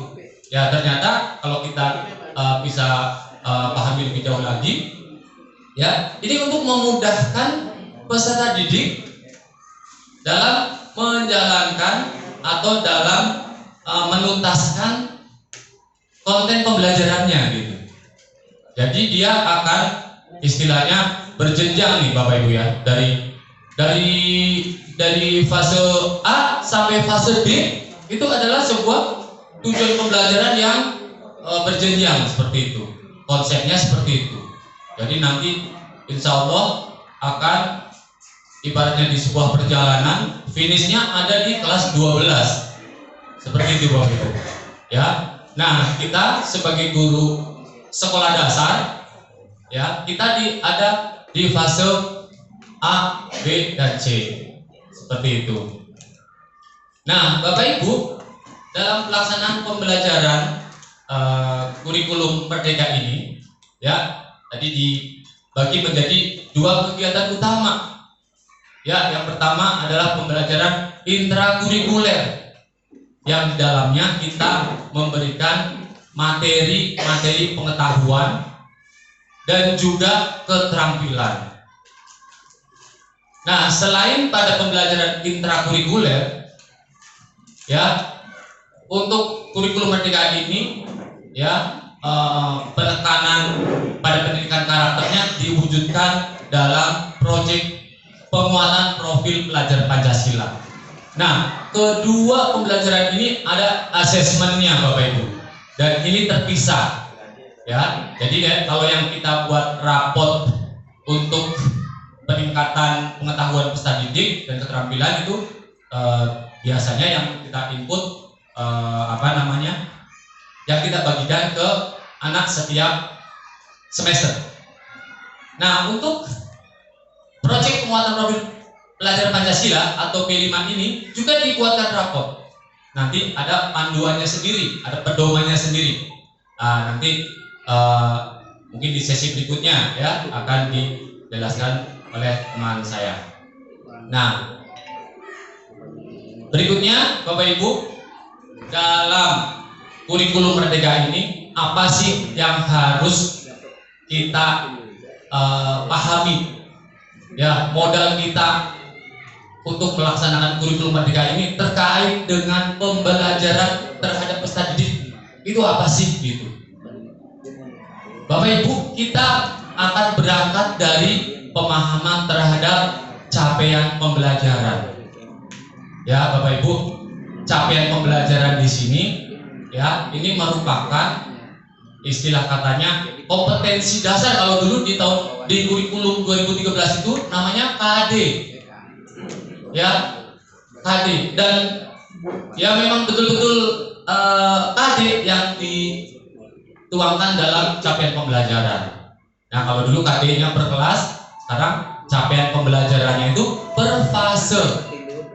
Ya ternyata kalau kita bisa pahami lebih jauh lagi, ya ini untuk memudahkan peserta didik dalam menjalankan atau dalam menuntaskan konten pembelajarannya gitu. Jadi dia akan istilahnya berjenjang nih Bapak Ibu ya, dari fase A sampai fase D itu adalah sebuah tujuan pembelajaran yang berjenjang seperti itu. Konsepnya seperti itu. Jadi nanti insya Allah akan ibaratnya di sebuah perjalanan finishnya ada di kelas 12 seperti itu Bapak Ibu ya. Nah kita sebagai guru sekolah dasar ya, kita ada di fase A, B, dan C seperti itu. Nah Bapak Ibu, dalam pelaksanaan pembelajaran kurikulum Merdeka ini ya, tadi dibagi menjadi 2 kegiatan utama. Ya, yang pertama adalah pembelajaran intrakurikuler yang di dalamnya kita memberikan materi-materi pengetahuan dan juga keterampilan. Nah, selain pada pembelajaran intrakurikuler, ya, untuk kurikulum Merdeka ini, ya, penekanan pada pendidikan karakternya diwujudkan dalam proyek penguatan profil pelajar Pancasila. Nah, kedua pembelajaran ini ada asesmennya Bapak Ibu, dan ini terpisah. Ya, jadi kalau yang kita buat rapot untuk peningkatan pengetahuan peserta didik dan keterampilan itu biasanya yang kita input yang kita bagikan ke anak setiap semester. Nah, untuk proyek penguatan profil pelajar Pancasila atau P5 ini juga dibuatkan rapor. Nanti ada panduannya sendiri, ada pedomannya sendiri. Nanti mungkin di sesi berikutnya ya akan dijelaskan oleh teman saya. Nah, berikutnya Bapak Ibu, dalam kurikulum Merdeka ini apa sih yang harus kita pahami? Ya, modal kita untuk melaksanakan kurikulum Merdeka ini terkait dengan pembelajaran terhadap peserta didik itu apa sih gitu. Bapak Ibu, kita akan berangkat dari pemahaman terhadap capaian pembelajaran. Ya, Bapak Ibu, capaian pembelajaran di sini ya, ini merupakan istilah katanya kompetensi dasar. Kalau dulu di kurikulum 2013 itu namanya KD. Ya, KD, dan ya memang betul-betul KD yang dituangkan dalam capaian pembelajaran. Nah, kalau dulu KD-nya per kelas, sekarang capaian pembelajarannya itu per fase.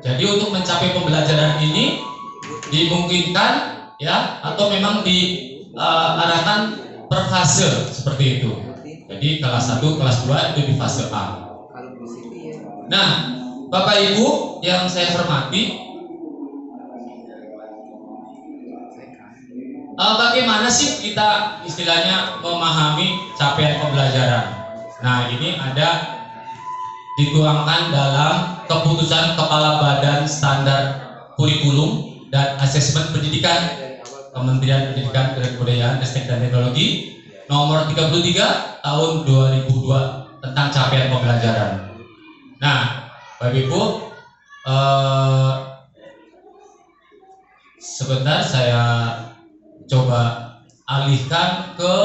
Jadi untuk mencapai pembelajaran ini dimungkinkan ya, atau memang diarahkan per fase seperti itu. Jadi kelas 1, kelas 2 itu di fase A. Nah, Bapak Ibu yang saya hormati, bagaimana sih kita istilahnya memahami capaian pembelajaran? Nah, ini ada dituangkan dalam keputusan Kepala Badan Standar Kurikulum dan Asesmen Pendidikan Kementerian Pendidikan dan Kebudayaan, Ristek dan Teknologi nomor 33 tahun 2002 tentang capaian pembelajaran. Nah, Bapak Ibu, sebentar saya coba alihkan ke,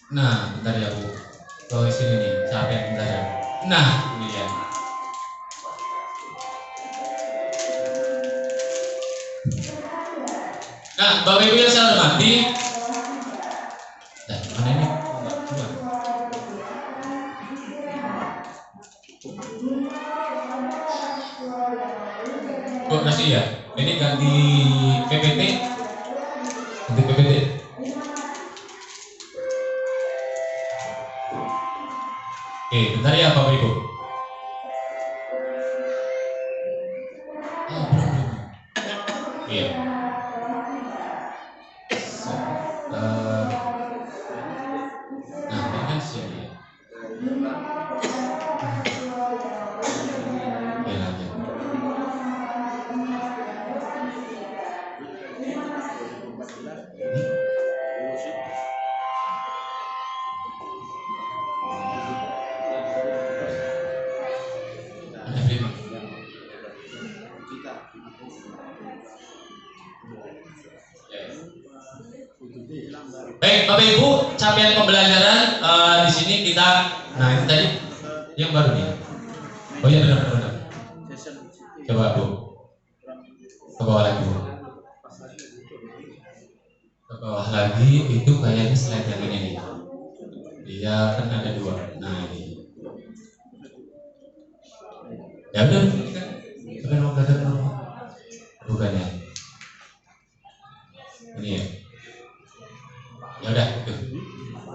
nah, bentar ya Bu, ke sini nih, capaian pembelajaran. Nah, ini ya. Nah, Bapak Ibu yang saya hormati, mana ini? Oh, kasih ya. Ini ganti PPT. Ganti PPT. Oke, bentar ya Bapak Ibu. sih ya. Oke, lanjut. Ada prima. Baik, Bapak Ibu, capaian pembelajaran di sini kita, nah ini tadi yang baru nih. Oh iya benar. Coba Bu, ke bawah lagi Bu. Ke bawah lagi itu kayaknya slide yang ini nih. Dia kan ada dua. Nah ini. Ya udah, ini kan. Coba mau belajar dulu. Bukan ya. Ini ya. Ya udah gitu.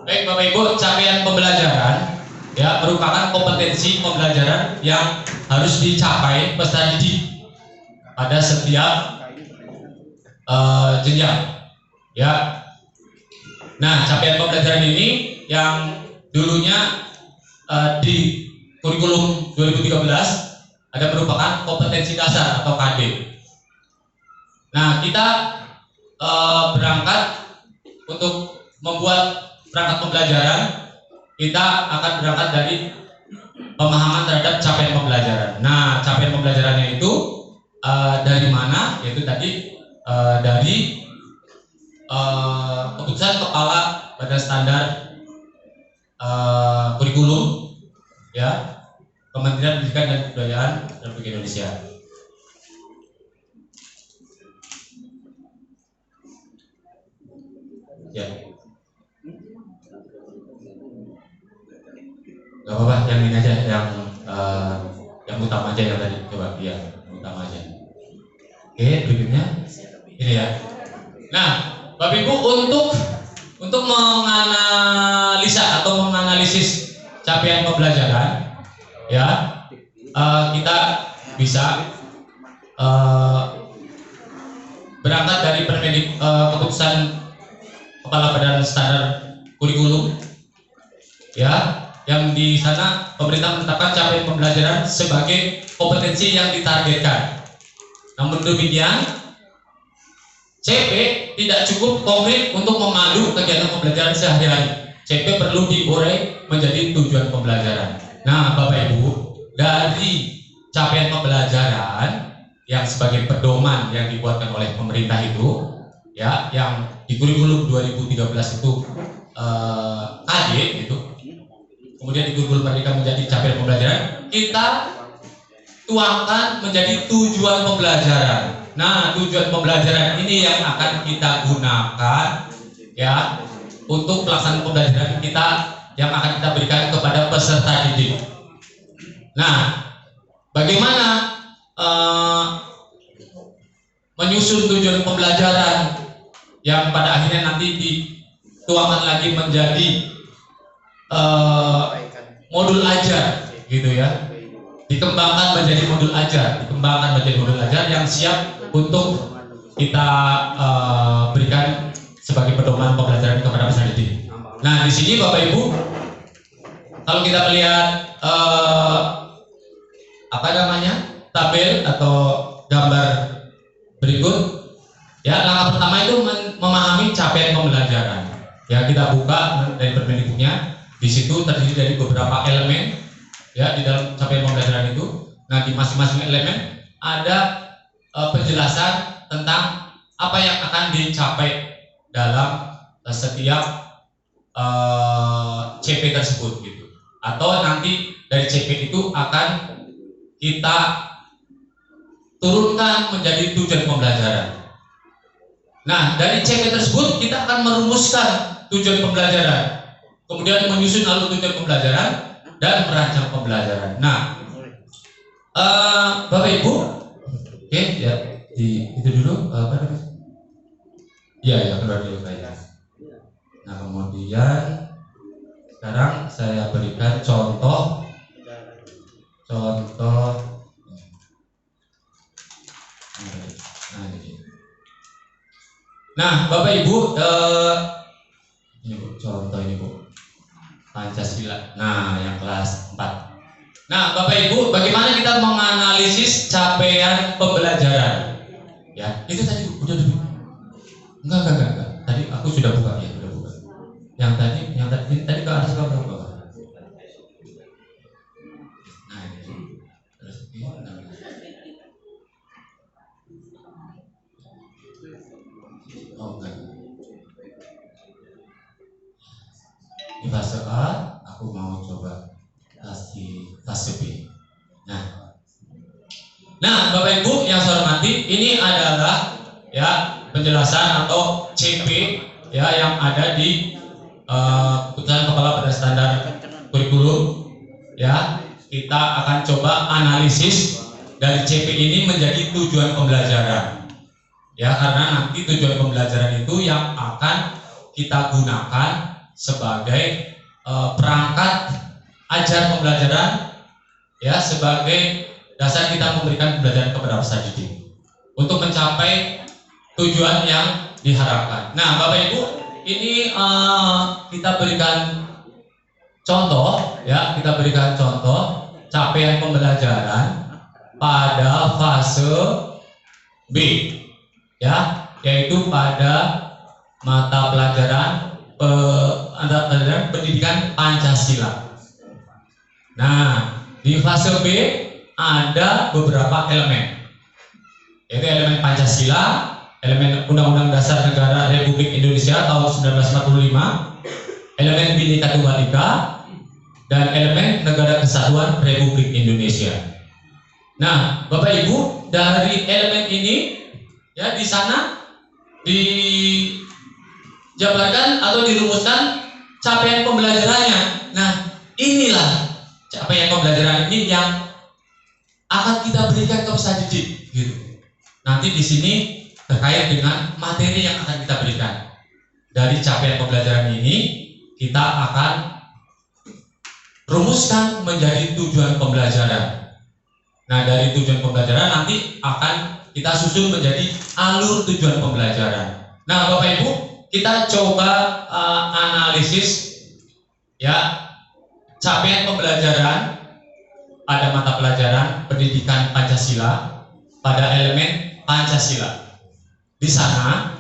Baik Bapak Ibu, capaian pembelajaran ya merupakan kompetensi pembelajaran yang harus dicapai peserta didik pada setiap jenjang ya. Nah, capaian pembelajaran ini yang dulunya di kurikulum 2013 ada merupakan kompetensi dasar atau KD. Nah, kita berangkat untuk membuat perangkat pembelajaran, kita akan berangkat dari pemahaman terhadap capaian pembelajaran. Nah, capaian pembelajarannya itu dari mana? Yaitu tadi dari keputusan Kepala Badan Standar Kurikulum, ya, Kementerian Pendidikan dan Kebudayaan Republik Indonesia. Ya. Gak apa-apa, yang ini aja, yang utama aja yang tadi, coba ya, yang utama aja. Oke, berikutnya ini ya. Nah, Bapak Ibu untuk menganalisa atau menganalisis capaian pembelajaran, ya, kita bisa berangkat dari keputusan Kepala Badan Standar Kurikulum, ya, yang di sana pemerintah menetapkan capaian pembelajaran sebagai kompetensi yang ditargetkan. Namun demikian, CP tidak cukup konkret untuk memandu kegiatan pembelajaran sehari-hari. CP perlu diurai menjadi tujuan pembelajaran. Nah, Bapak Ibu, dari capaian pembelajaran yang sebagai pedoman yang dibuatkan oleh pemerintah itu, ya, yang di kurikulum 2013 itu KD gitu. Kemudian di kurikulum Merdeka menjadi capaian pembelajaran, kita tuangkan menjadi tujuan pembelajaran. Nah, tujuan pembelajaran ini yang akan kita gunakan, ya, untuk pelaksanaan pembelajaran kita yang akan kita berikan kepada peserta didik. Nah, bagaimana menyusun tujuan pembelajaran yang pada akhirnya nanti dituangkan lagi menjadi modul ajar, gitu ya, dikembangkan menjadi modul ajar yang siap untuk kita berikan sebagai pedoman pembelajaran kepada peserta didik. Nah, di sini Bapak Ibu, kalau kita melihat tabel atau gambar berikut, ya, langkah pertama itu memahami capaian pembelajaran. Ya, kita buka dari Permendikbudnya. Di situ terdiri dari beberapa elemen, ya, di dalam capaian pembelajaran itu. Nah, di masing-masing elemen ada penjelasan tentang apa yang akan dicapai dalam setiap CP tersebut, gitu. Atau nanti dari CP itu akan kita turunkan menjadi tujuan pembelajaran. Nah, dari CP tersebut kita akan merumuskan tujuan pembelajaran, kemudian menyusun alur tujuan pembelajaran dan merancang pembelajaran. Nah, Bapak Ibu, oke, ya, itu dulu apa namanya? Ya, keluar dulu saya. Nah, kemudian sekarang saya berikan contoh. Nah, Bapak Ibu, ini Bu, contoh ini Bu. Pancasila. Nah, yang kelas 4. Nah, Bapak Ibu, bagaimana kita menganalisis capaian pembelajaran? Ya, itu tadi udah dulu. Enggak. Tadi aku sudah buka ya, sudah buka. Yang tadi ke atas berapa, Bapak? Nah, ini. Terus ini. Oh, enggak. Di fase A, aku mau coba kasih fase B. Nah, Bapak Ibu yang saya hormati, ini adalah ya penjelasan atau CP ya yang ada di keputusan Kepala Badan Standar Kurikulum. Ya, kita akan coba analisis dari CP ini menjadi tujuan pembelajaran. Ya, karena nanti tujuan pembelajaran itu yang akan kita gunakan sebagai perangkat ajar pembelajaran, ya, sebagai dasar kita memberikan pembelajaran kepada peserta didik untuk mencapai tujuan yang diharapkan. Nah, Bapak Ibu, ini kita berikan contoh, ya, kita berikan contoh capaian pembelajaran pada fase B, ya, yaitu pada mata pelajaran pendidikan Pancasila. Nah, di fase B ada beberapa elemen, yaitu elemen Pancasila, elemen Undang-Undang Dasar Negara Republik Indonesia tahun 1945, elemen Bhinneka Tunggal Ika, dan elemen Negara Kesatuan Republik Indonesia. Nah, Bapak Ibu, dari elemen ini, ya, di sana dijabarkan atau dirumuskan capaian pembelajarannya. Nah, inilah capaian pembelajaran ini yang akan kita berikan ke peserta didik, gitu. Nanti di sini terkait dengan materi yang akan kita berikan. Dari capaian pembelajaran ini kita akan rumuskan menjadi tujuan pembelajaran. Nah, dari tujuan pembelajaran nanti akan kita susun menjadi alur tujuan pembelajaran. Nah, Bapak Ibu, kita coba analisis, ya, capaian pembelajaran pada mata pelajaran pendidikan Pancasila pada elemen Pancasila. Di sana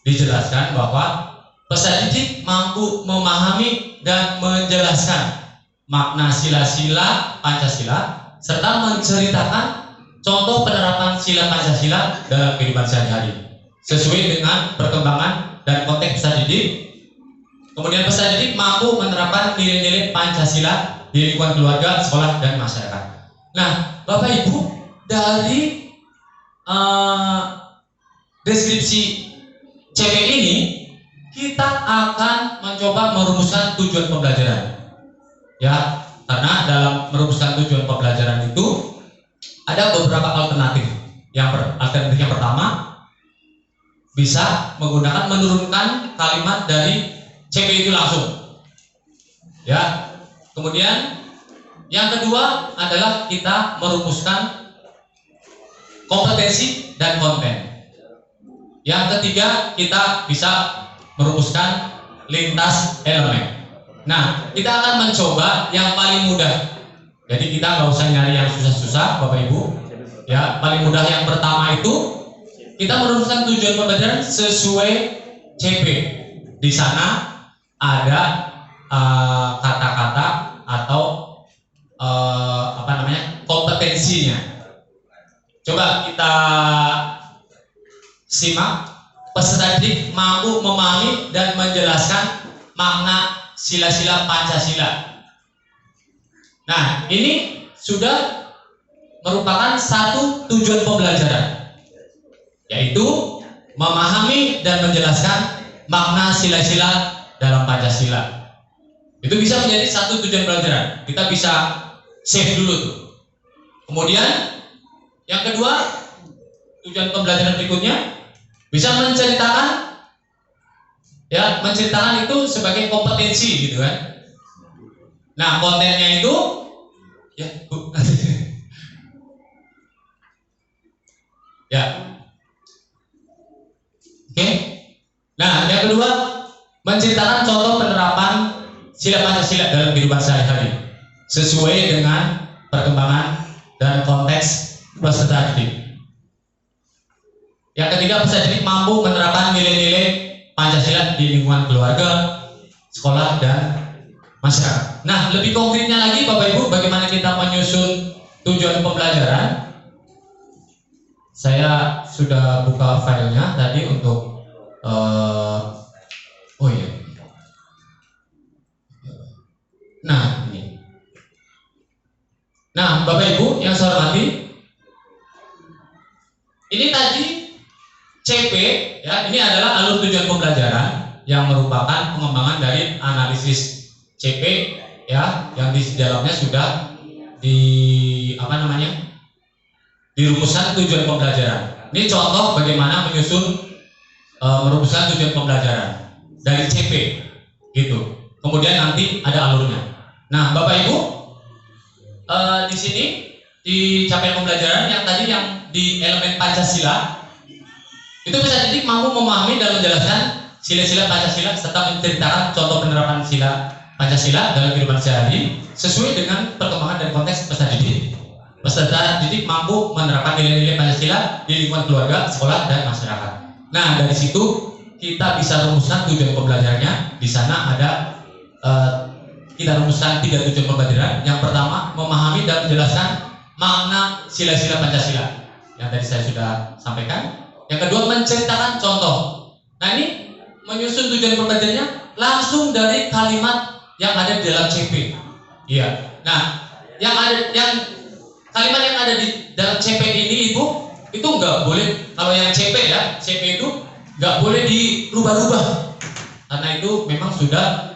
dijelaskan bahwa peserta didik mampu memahami dan menjelaskan makna sila-sila Pancasila serta menceritakan contoh penerapan sila Pancasila dalam kehidupan sehari-hari sesuai dengan perkembangan dan konteks peserta didik. Kemudian peserta didik mampu menerapkan nilai-nilai Pancasila di lingkungan keluarga, sekolah, dan masyarakat. Nah, Bapak Ibu, dari deskripsi CP ini kita akan mencoba merumuskan tujuan pembelajaran. Ya, karena dalam merumuskan tujuan pembelajaran itu ada beberapa alternatif. Alternatif yang pertama bisa menggunakan menurunkan kalimat dari CP itu langsung. Ya. Kemudian yang kedua adalah kita merumuskan kompetensi dan konten. Yang ketiga kita bisa merumuskan lintas elemen. Nah, kita akan mencoba yang paling mudah. Jadi kita nggak usah nyari yang susah-susah, Bapak Ibu. Ya, paling mudah yang pertama itu kita merumuskan tujuan pembelajaran sesuai CP. Di sana ada kata-kata atau kompetensinya. Coba kita simak. Peserta didik mampu memahami dan menjelaskan makna sila-sila Pancasila. Nah, ini sudah merupakan satu tujuan pembelajaran, yaitu memahami dan menjelaskan makna sila-sila dalam Pancasila. Itu bisa menjadi satu tujuan pelajaran. Kita bisa save dulu tuh. Kemudian yang kedua, tujuan pembelajaran berikutnya bisa menceritakan, ya, menceritakan itu sebagai kompetensi, gitu kan. Nah, kontennya itu, ya, ya, oke. Nah, yang kedua, menceritakan contoh penerapan sila Pancasila dalam kehidupan sehari-hari sesuai dengan perkembangan dan konteks peserta didik. Yang ketiga, peserta didik mampu menerapkan nilai-nilai Pancasila di lingkungan keluarga, sekolah, dan masyarakat. Nah, lebih konkretnya lagi Bapak Ibu, bagaimana kita menyusun tujuan pembelajaran? Saya sudah buka filenya tadi untuk oh iya. Nah, ini. Nah, Bapak Ibu yang saya hormati, ini tadi CP ya, ini adalah alur tujuan pembelajaran yang merupakan pengembangan dari analisis CP ya, yang di dalamnya sudah dirumuskan tujuan pembelajaran. Ini contoh bagaimana menyusun merumuskan tujuan pembelajaran dari CP gitu. Kemudian nanti ada alurnya. Nah, Bapak Ibu, di sini di capaian pembelajaran yang tadi yang di elemen Pancasila itu peserta didik mampu memahami dan menjelaskan sila-sila Pancasila serta menceritakan contoh penerapan sila Pancasila dalam kehidupan sehari sesuai dengan perkembangan dan konteks peserta didik. Peserta didik mampu menerapkan nilai-nilai Pancasila di lingkungan keluarga, sekolah, dan masyarakat. Nah, dari situ kita bisa rumuskan tujuan pembelajarannya. Di sana ada kita rumuskan 3 tujuan pembelajaran. Yang pertama, memahami dan menjelaskan makna sila-sila Pancasila yang tadi saya sudah sampaikan. Yang kedua, menceritakan contoh. Nah, ini menyusun tujuan pembelajarannya langsung dari kalimat yang ada di dalam CP. Iya. Nah, yang kalimat yang ada di dalam CP ini Ibu, itu nggak boleh, kalau yang CP ya, CP itu nggak boleh dirubah-rubah. Karena itu memang sudah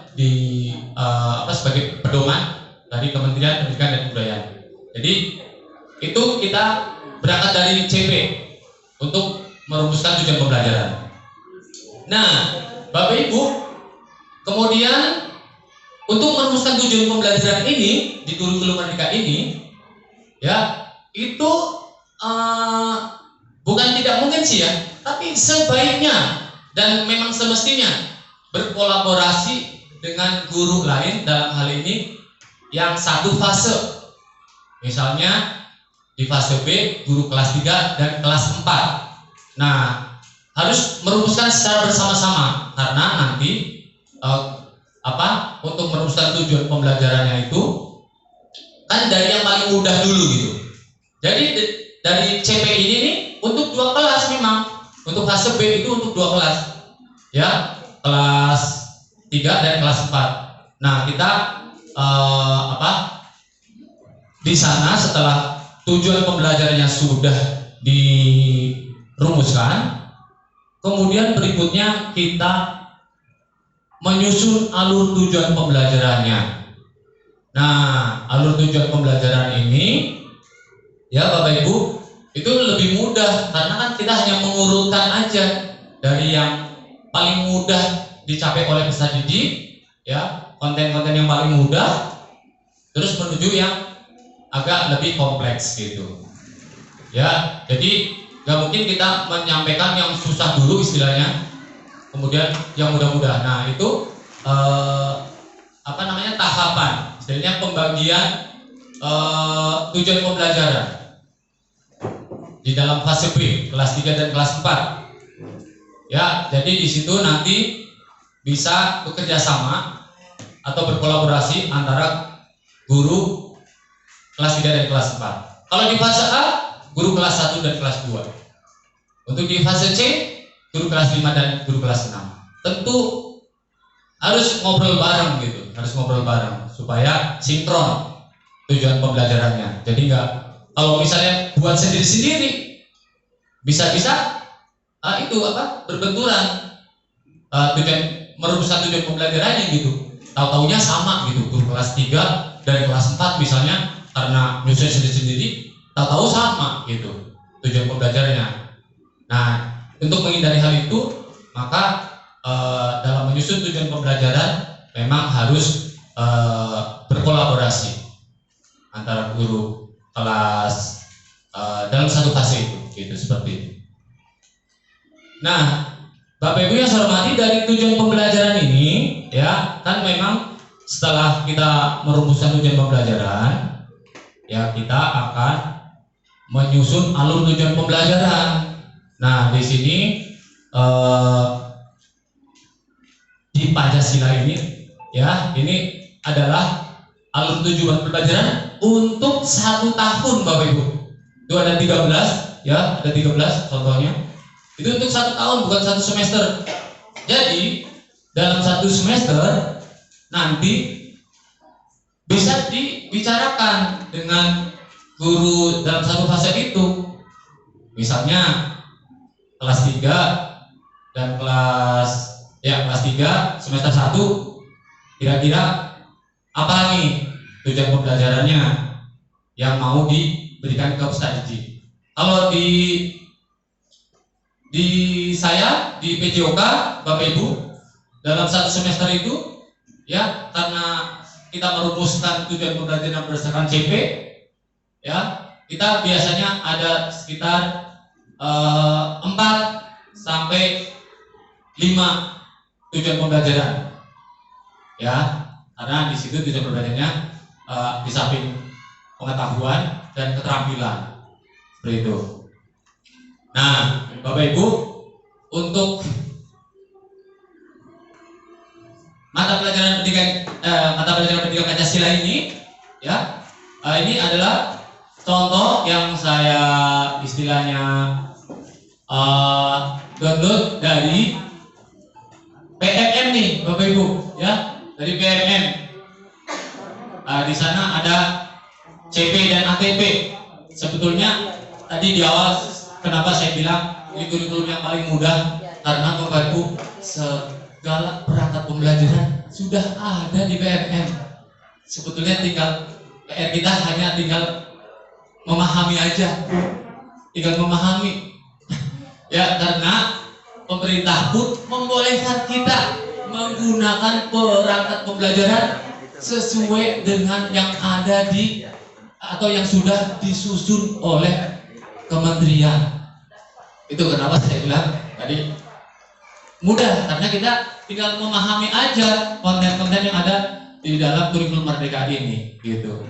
sebagai pedoman dari Kementerian Pendidikan dan Kebudayaan. Jadi itu kita berangkat dari CP untuk merumuskan tujuan pembelajaran. Nah, Bapak Ibu, kemudian untuk merumuskan tujuan pembelajaran ini di kurikulum Merdeka ini, ya itu bukan tidak mungkin sih ya, tapi sebaiknya dan memang semestinya berkolaborasi dengan guru lain dalam hal ini yang satu fase. Misalnya di fase B guru kelas 3 dan kelas 4. Nah, harus merumuskan secara bersama-sama karena nanti untuk merumuskan tujuan pembelajarannya itu kan dari yang paling mudah dulu gitu. Jadi dari CP ini nih untuk 2 kelas memang. Untuk fase B itu untuk 2 kelas. Ya, kelas 3 dan kelas 4. Nah, kita di sana setelah tujuan pembelajarannya sudah dirumuskan, kemudian berikutnya kita menyusun alur tujuan pembelajarannya. Nah, alur tujuan pembelajaran ini ya Bapak Ibu itu lebih mudah karena kan kita hanya mengurutkan aja dari yang paling mudah dicapai oleh peserta didik ya, konten-konten yang paling mudah terus menuju yang agak lebih kompleks gitu. Ya, jadi nggak mungkin kita menyampaikan yang susah dulu istilahnya, kemudian yang mudah-mudah. Nah, itu tahapan, istilahnya pembagian tujuan pembelajaran di dalam fase B, kelas 3 dan kelas 4. Ya, jadi di situ nanti bisa bekerja sama atau berkolaborasi antara guru kelas 3 dan kelas 4. Kalau di fase A, guru kelas 1 dan kelas 2. Untuk di fase C, guru kelas 5 dan guru kelas 6. Tentu harus ngobrol bareng gitu, harus ngobrol bareng supaya sinkron tujuan pembelajarannya. Jadi kalau misalnya buat sendiri-sendiri bisa-bisa berbenturan tujuan merumuskan tujuan pembelajarannya gitu. Tahu-taunya sama gitu, guru kelas 3 dari kelas 4 misalnya karena nyusun sendiri-sendiri tahu-tahu sama gitu tujuan pembelajarannya. Nah, untuk menghindari hal itu maka dalam menyusun tujuan pembelajaran memang harus berkolaborasi antara guru kelas dalam satu fase itu gitu, seperti itu. Nah, Bapak Ibu yang saya hormati, dari tujuan pembelajaran ini ya kan memang setelah kita merumuskan tujuan pembelajaran, ya kita akan menyusun alur tujuan pembelajaran. Nah, di sini di Pancasila ini, ya, ini adalah alur tujuan pembelajaran untuk 1 tahun, Bapak Ibu. Itu ada 13, ya, ada 13 contohnya. Itu untuk 1 tahun, bukan 1 semester. Jadi dalam 1 semester nanti bisa dibicarakan dengan guru dalam 1 fase itu. Misalnya kelas 3 dan kelas 3 semester 1 kira-kira apa nih tujuan pembelajarannya yang mau diberikan ke Ustaz Didi. Kalau di saya di PJOK, Bapak Ibu, dalam 1 semester itu, ya, karena kita merumuskan tujuan pembelajaran berdasarkan CP, ya, kita biasanya ada sekitar 4 sampai 5 tujuan pembelajaran, ya, karena di situ tujuan pembelajarannya di samping pengetahuan dan keterampilan, seperti itu. Nah, Bapak Ibu, untuk mata pelajaran pendidikan Pancasila ini, ya, ini adalah contoh yang saya istilahnya download dari PMM nih, Bapak Ibu, ya, dari PMM. Di sana ada CP dan ATP. Sebetulnya tadi di awal kenapa saya bilang ini kurikulum yang paling mudah, karena Bapak Ibu segala perangkat pembelajaran sudah ada di PMM. Sebetulnya tinggal PR kita hanya tinggal memahami aja, tinggal memahami. Ya, karena pemerintah pun membolehkan kita menggunakan perangkat pembelajaran sesuai dengan yang ada di atau yang sudah disusun oleh kementerian. Itu kenapa saya bilang tadi mudah, karena kita tinggal memahami aja konten-konten yang ada di dalam kurikulum Merdeka ini, gitu.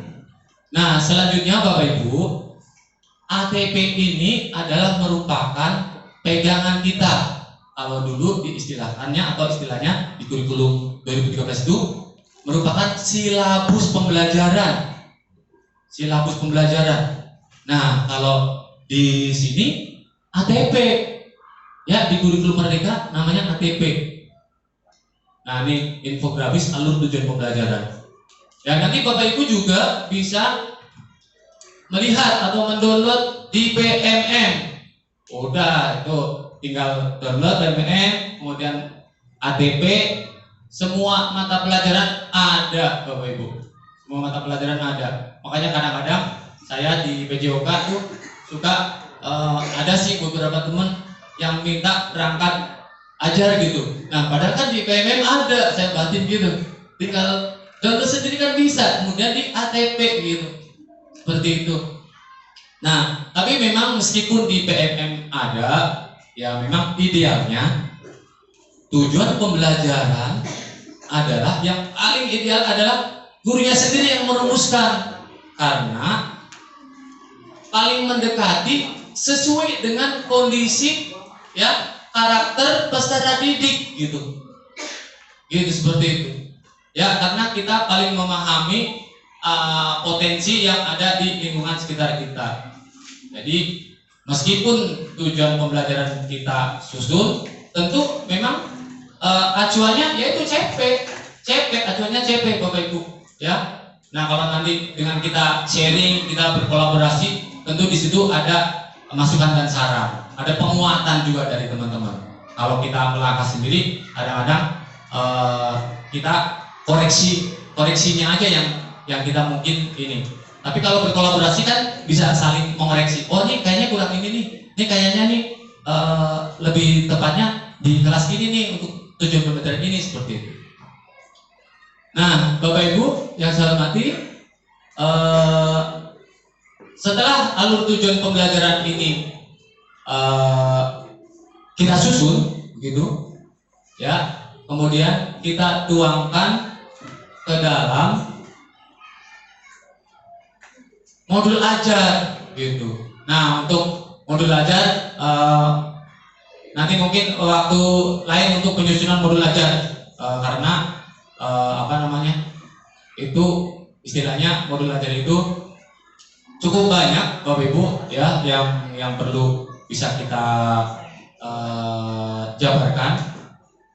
Nah, selanjutnya Bapak Ibu, ATP ini adalah merupakan pegangan kita. Kalau dulu diistilahkannya atau istilahnya di kurikulum 2013 itu merupakan silabus pembelajaran. Silabus pembelajaran. Nah, kalau di sini ATP, ya, di kurikulum Merdeka namanya ATP. Nah, ini infografis alur tujuan pembelajaran. Ya, nanti Bapak Ibu juga bisa melihat atau mendownload di PMM. Udah, itu tinggal download PMM, kemudian ATP, semua mata pelajaran ada, Bapak Ibu. Semua mata pelajaran ada. Makanya kadang-kadang saya di PJOK tuh suka ada sih beberapa teman yang minta berangkat ajar gitu. Nah, padahal kan di PMM ada, saya batin gitu. Tinggal download sendiri kan bisa, kemudian di ATP gitu. Seperti itu. Nah, tapi memang meskipun di PMM ada, ya memang idealnya tujuan pembelajaran adalah yang paling ideal adalah gurunya sendiri yang merumuskan, karena paling mendekati sesuai dengan kondisi, ya, karakter peserta didik gitu. Gitu, seperti itu. Ya, karena kita paling memahami potensi yang ada di lingkungan sekitar kita. Jadi meskipun tujuan pembelajaran kita susun, tentu memang acuannya yaitu CP, acuannya CP, Bapak Ibu, ya. Nah, kalau nanti dengan kita sharing, kita berkolaborasi, tentu di situ ada masukan dan saran, ada penguatan juga dari teman-teman. Kalau kita melangkah sendiri, kadang-kadang kita koreksinya aja yang kita mungkin ini. Tapi kalau berkolaborasi kan bisa saling mengoreksi. Oh, ini kayaknya kurang ini kayaknya nih lebih tepatnya di kelas ini nih untuk tujuan pembelajaran ini, seperti itu. Nah, Bapak Ibu yang saya hormati, setelah alur tujuan pembelajaran ini kita susun, begitu, ya. Kemudian kita tuangkan ke dalam modul ajar gitu. Nah, untuk modul ajar nanti mungkin waktu lain untuk penyusunan modul ajar karena itu istilahnya modul ajar itu cukup banyak Bapak Ibu ya yang perlu bisa kita jabarkan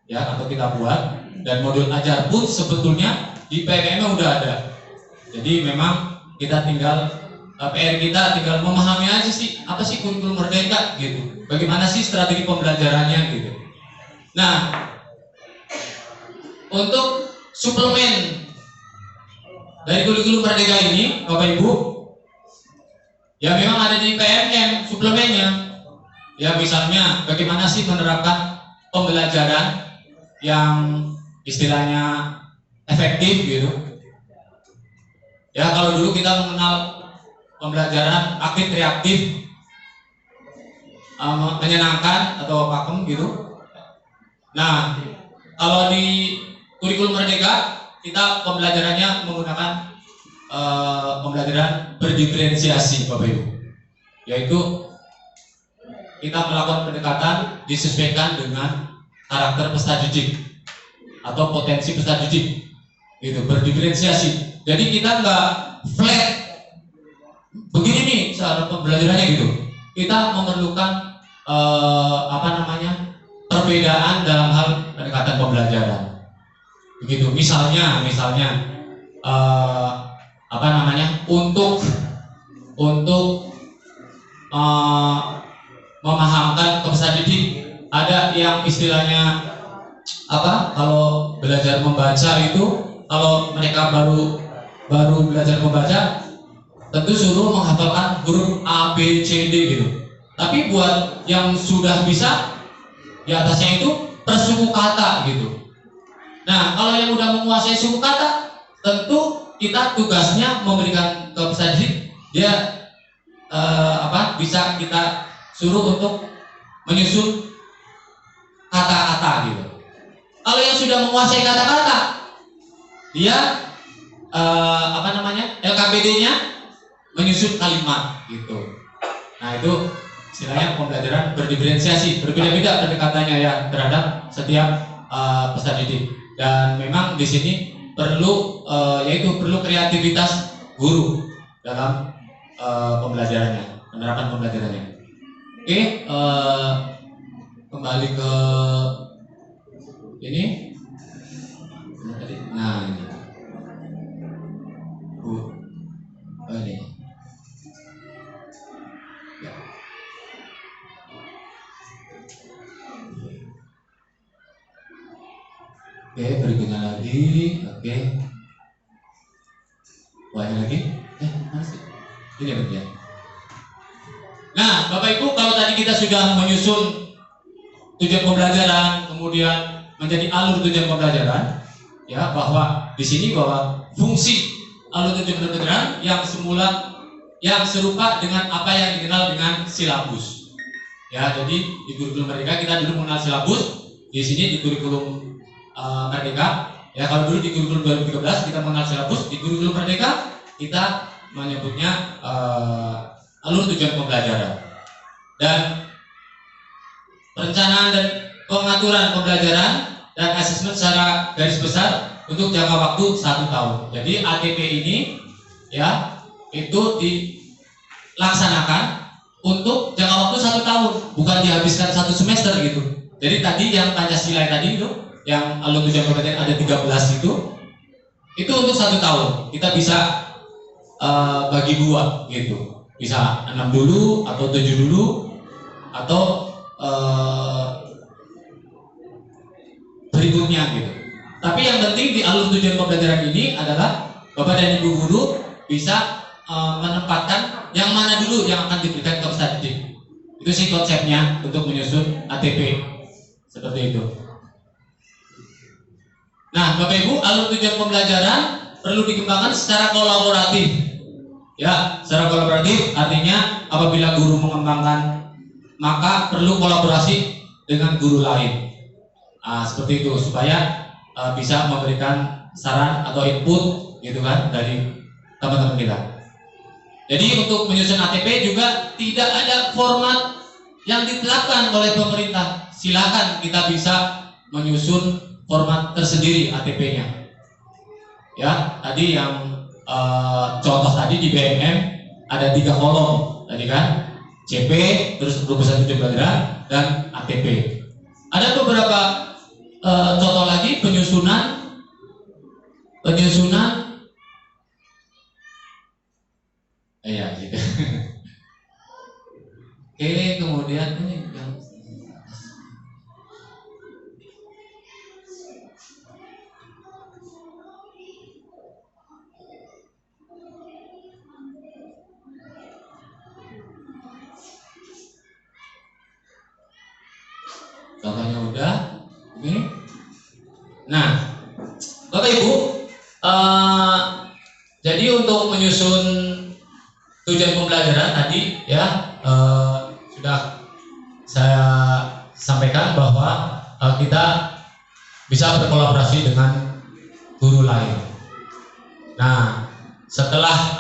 ya atau kita buat, dan modul ajar pun sebetulnya di PKM udah ada. Jadi memang kita tinggal PR kita tinggal memahami aja sih apa sih kurikulum merdeka gitu. Bagaimana sih strategi pembelajarannya gitu. Nah, untuk suplemen dari kurikulum merdeka ini Bapak Ibu ya memang ada di PMM suplemennya. Ya misalnya bagaimana sih menerapkan pembelajaran yang istilahnya efektif gitu. Ya kalau dulu kita mengenal pembelajaran aktif reaktif, menyenangkan atau pakem gitu. Nah, kalau di kurikulum merdeka kita pembelajarannya menggunakan pembelajaran berdiferensiasi Bapak Ibu, yaitu kita melakukan pendekatan disesuaikan dengan karakter peserta didik atau potensi peserta didik, gitu, berdiferensiasi. Jadi kita nggak flat begini nih cara pembelajarannya gitu. Kita memerlukan perbedaan dalam hal pendekatan pembelajaran. Begitu. Misalnya untuk memahamkan ke peserta didik, ada yang istilahnya kalau belajar membaca itu, kalau mereka baru belajar membaca tentu suruh menghafalkan huruf A, B, C, D gitu. Tapi buat yang sudah bisa, di atasnya itu per suku kata gitu. Nah, kalau yang udah menguasai suku kata, tentu kita tugasnya memberikan ke peserta didik, dia bisa kita suruh untuk menyusun kata-kata gitu. Kalau yang sudah menguasai kata-kata, dia LKPD-nya menyusun kalimat gitu. Nah, itu istilahnya pembelajaran berdiferensiasi, berbeda-beda pendekatannya ya terhadap setiap peserta didik. Dan memang di sini perlu perlu kreativitas guru dalam pembelajarannya, penerapan pembelajarannya. Oke, kembali ke ini. Nah, ini. Ini. Oke, berikutnya lagi. Oke. Banyak lagi? Mana sih? Ini ya. Nah, Bapak Ibu, kalau tadi kita sudah menyusun tujuan pembelajaran, kemudian menjadi alur tujuan pembelajaran, ya, bahwa di sini bahwa fungsi alur tujuan pembelajaran yang serupa dengan apa yang dikenal dengan silabus. Ya, jadi di kurikulum merdeka kita dulu mengenal silabus, di sini di kurikulum merdeka, ya kalau dulu di kurikulum 2013 kita mengenal silabus, di kurikulum merdeka kita menyebutnya alur tujuan pembelajaran. Dan perencanaan dan pengaturan pembelajaran dan asesmen secara garis besar untuk jangka waktu 1 tahun. Jadi ATP ini ya itu dilaksanakan untuk jangka waktu 1 tahun, bukan dihabiskan 1 semester gitu. Jadi tadi yang Pancasila tadi itu, yang alur tujuan pembelajaran ada 13 itu untuk 1 tahun. Kita bisa bagi 2 gitu. Bisa 6 dulu atau 7 dulu atau berikutnya gitu. Tapi yang penting di alur tujuan pembelajaran ini adalah Bapak dan Ibu guru bisa menempatkan yang mana dulu yang akan diberikan ke peserta didik. Itu sih konsepnya untuk menyusun ATP seperti itu. Nah, Bapak Ibu, alur tujuan pembelajaran perlu dikembangkan secara kolaboratif. Ya, secara kolaboratif artinya apabila guru mengembangkan, maka perlu kolaborasi dengan guru lain. Seperti itu supaya bisa memberikan saran atau input gitu kan dari teman-teman kita. Jadi untuk menyusun ATP juga tidak ada format yang ditetapkan oleh pemerintah. Silakan kita bisa menyusun format tersendiri ATP-nya. Ya, tadi yang contoh tadi di BMM ada 3 kolom tadi kan, CP, terus rumusan tujuan pelajaran dan ATP. Ada beberapa contoh lagi penyusunan ya gitu. Oke, kemudian ini yang contohnya udah ini. Nah, Bapak Ibu, jadi untuk menyusun tujuan pembelajaran tadi ya sudah saya sampaikan bahwa kita bisa berkolaborasi dengan guru lain. Nah, setelah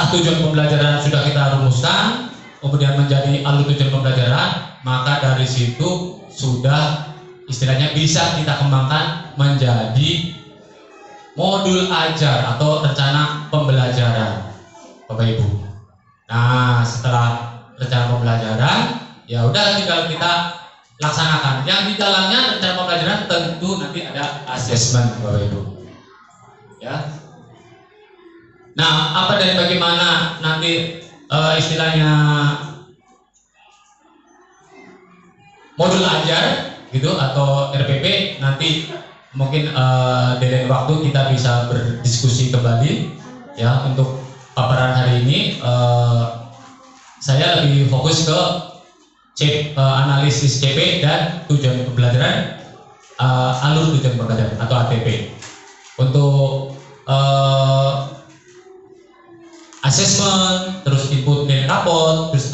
tujuan pembelajaran sudah kita rumuskan, kemudian menjadi alur tujuan pembelajaran, maka dari situ sudah istilahnya bisa kita kembangkan menjadi modul ajar atau rencana pembelajaran, Bapak Ibu. Nah, setelah rencana pembelajaran, ya udah tinggal kita laksanakan. Yang di dalamnya rencana pembelajaran tentu nanti ada asesmen, Bapak Ibu. Ya. Nah, apa dan bagaimana nanti istilahnya modul ajar gitu atau RPP, nanti mungkin di lain waktu kita bisa berdiskusi kembali ya. Untuk paparan hari ini saya lebih fokus ke analisis CP dan tujuan pembelajaran, alur tujuan pembelajaran atau ATP. Untuk asesmen, terus input nilai raport, terus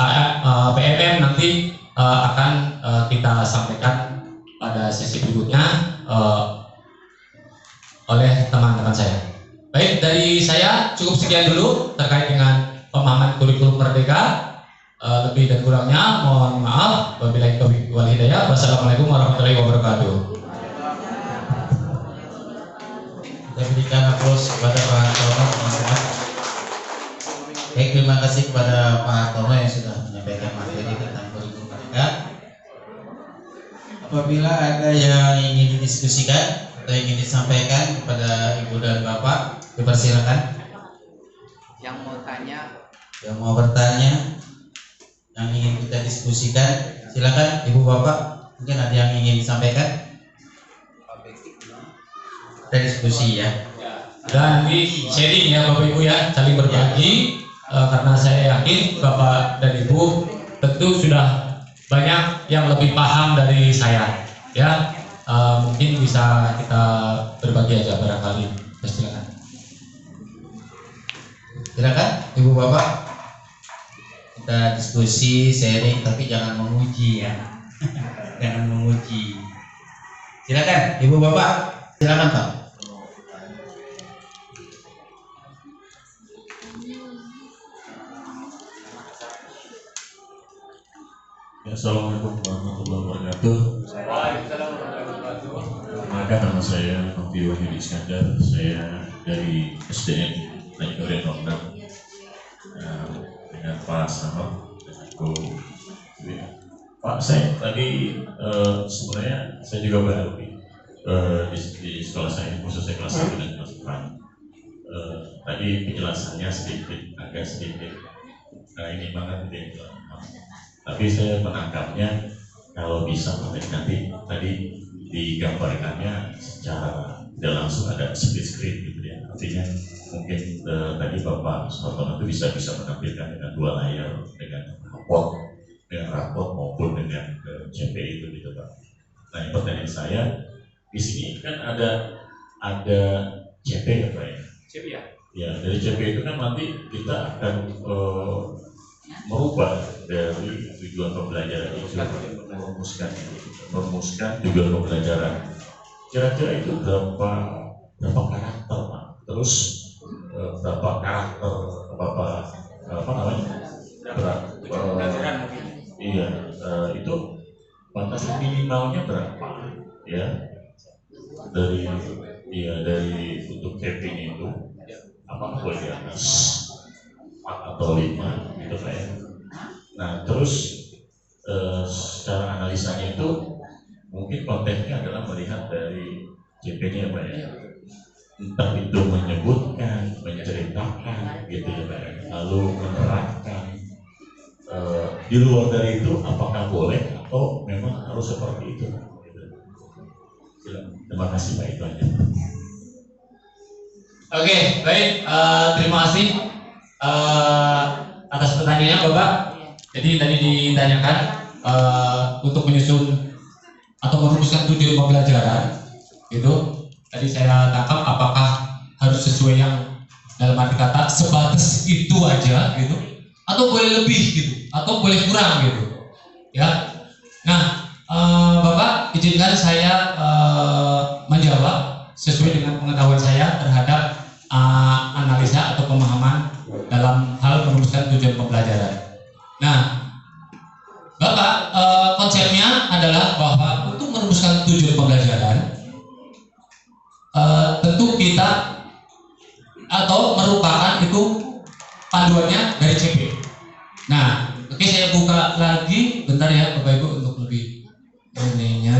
PMM nanti akan kita sampaikan pada sesi berikutnya oleh teman-teman saya. Baik, dari saya cukup sekian dulu terkait dengan pemahaman kurikulum Merdeka. Lebih dan kurangnya mohon maaf. Wabillahi taufiq wal hidayah. Wassalamualaikum warahmatullahi wabarakatuh. Kita berikan aplaus kepada Pak Hartono, teman-teman. Baik, terima kasih kepada Pak Hartono yang sudah menyampaikan materi tentang kurikulum Merdeka. Apabila ada yang ingin didiskusikan atau ingin disampaikan kepada Ibu dan Bapak, dipersilakan. Yang mau tanya, yang mau bertanya, yang ingin kita diskusikan, silakan Ibu Bapak. Mungkin ada yang ingin disampaikan. Kita diskusi ya. Dan di sharing ya Bapak Ibu ya, saling berbagi. Karena saya yakin Bapak dan Ibu tentu sudah banyak yang lebih paham dari saya ya. Mungkin bisa kita berbagi aja barangkali. Silakan. Silakan Ibu Bapak. Kita diskusi, sharing, tapi jangan menguji ya. Jangan menguji. Silakan Ibu Bapak. Silakan Pak. Assalamualaikum warahmatullahi wabarakatuh. Maka nama saya Novi Wahid Iskandar. Saya dari SDN Tanjung Duren 06 dengan Pak Samad dan aku. Pak, saya tadi sebenarnya saya juga baru di sekolah saya, khususnya kelas 1 dan kelas 4. Tadi penjelasannya agak sedikit ini banget gitu. Tapi saya menangkapnya kalau bisa nanti tadi digambarkannya secara tidak langsung ada split screen gitu ya. Artinya mungkin tadi Bapak Sotono itu bisa menampilkan dengan 2 layar, dengan raport maupun dengan CP itu gitu Pak. Nah, pertanyaan saya di sini kan ada CP ya Pak ya? CP ya? Ya, dari CP itu kan nanti kita akan merubah dari tujuan pembelajaran itu, merumuskan tujuan pembelajaran. Kira-kira itu berapa berapa karakter Pak? Terus berapa karakter apa namanya? Iya, itu batas minimalnya berapa? Ya, dari untuk camping itu apakah boleh di atas 4 atau 5 gitu Pak ya? Nah terus secara analisanya itu mungkin kontennya adalah melihat dari CP-nya Pak ya, entah itu menyebutkan, menceritakan gitu ya Pak ya, lalu menerapkan. Di luar dari itu apakah boleh atau memang harus seperti itu? Terima kasih Pak, itu aja. Oke, baik, terima kasih atas pertanyaannya Bapak. Jadi tadi ditanyakan untuk menyusun atau merumuskan tujuan pembelajaran itu, tadi saya tangkap apakah harus sesuai yang dalam arti kata sebatas itu aja gitu, atau boleh lebih gitu, atau boleh kurang gitu ya. Nah Bapak izinkan saya menjawab sesuai dengan pengetahuan saya terhadap analisa atau pemahaman dalam hal merumuskan tujuan pembelajaran. Nah Bapak, konsepnya adalah bahwa untuk merumuskan tujuan pembelajaran tentu kita atau merupakan itu panduannya dari CP. Nah, oke, saya buka lagi bentar ya Bapak Ibu untuk lebih ininya.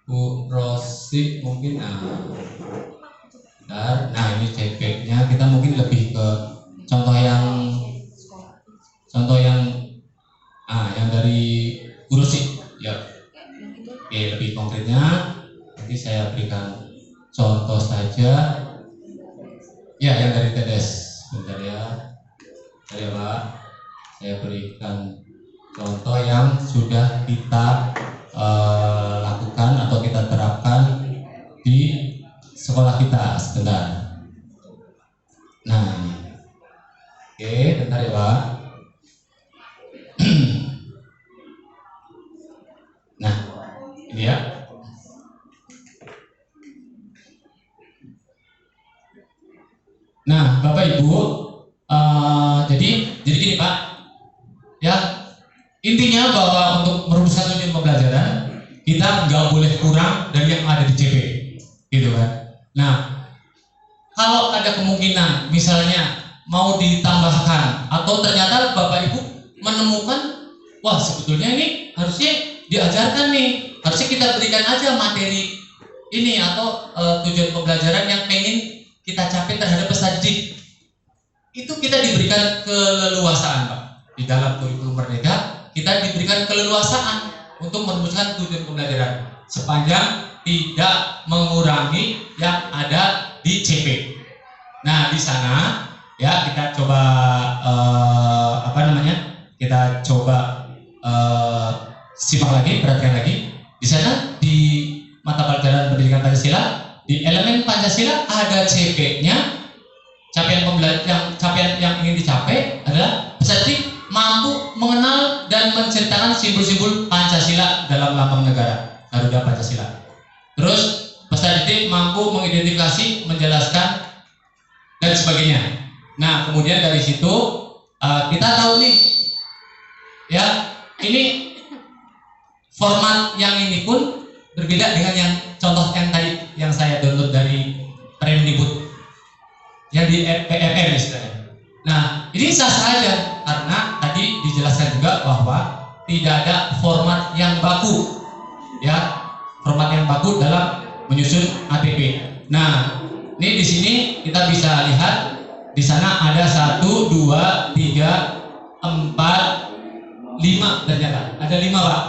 Bu Rosi mungkin bentar. Nah, ini CP-nya kita mungkin lebih ke contoh yang dari Bu Rosi ya. Oke, lebih konkretnya nanti saya berikan contoh saja ya, yang dari TEDS. Bentar ya, saya Pak, saya berikan contoh yang sudah kita lakukan atau kita terapkan di sekolah kita sebentar. Nah, oke, bentar ya Pak. Nah, ini ya. Nah, Bapak Ibu, jadi gini Pak, ya intinya bahwa untuk merumuskan tujuan pembelajaran kita nggak boleh kurang dari yang ada di CP, gitu kan. Nah, kalau ada kemungkinan misalnya mau ditambahkan atau ternyata Bapak Ibu menemukan, wah sebetulnya ini harusnya diajarkan nih, harusnya kita berikan aja materi ini atau tujuan pembelajaran yang pengen kita capai terhadap peserta didik, itu kita diberikan keleluasaan Pak. Di dalam kurikulum Merdeka kita diberikan keleluasaan untuk merumuskan tujuan pembelajaran sepanjang tidak mengurangi yang ada di CP. Nah di sana ya kita coba kita coba simak lagi, perhatikan lagi. Di sana di mata pelajaran pendidikan Pancasila, di elemen Pancasila ada CP-nya. Capaian yang ingin dicapai adalah peserta didik mampu mengenal dan menceritakan simbol-simbol Pancasila dalam lambang negara Garuda Pancasila. Terus peserta didik mampu mengidentifikasi, menjelaskan dan sebagainya. Nah, kemudian dari situ kita tahu nih, ya ini format yang ini pun berbeda dengan yang contoh yang tadi yang saya download dari Permendikbud yang di PMR istilahnya. Nah, ini sah saja karena tadi dijelaskan juga bahwa tidak ada format yang baku, ya, format yang baku dalam menyusun ATP. Nah, ini di sini kita bisa lihat di sana ada 1, 2, 3, 4, 5 ternyata ada 5 Pak.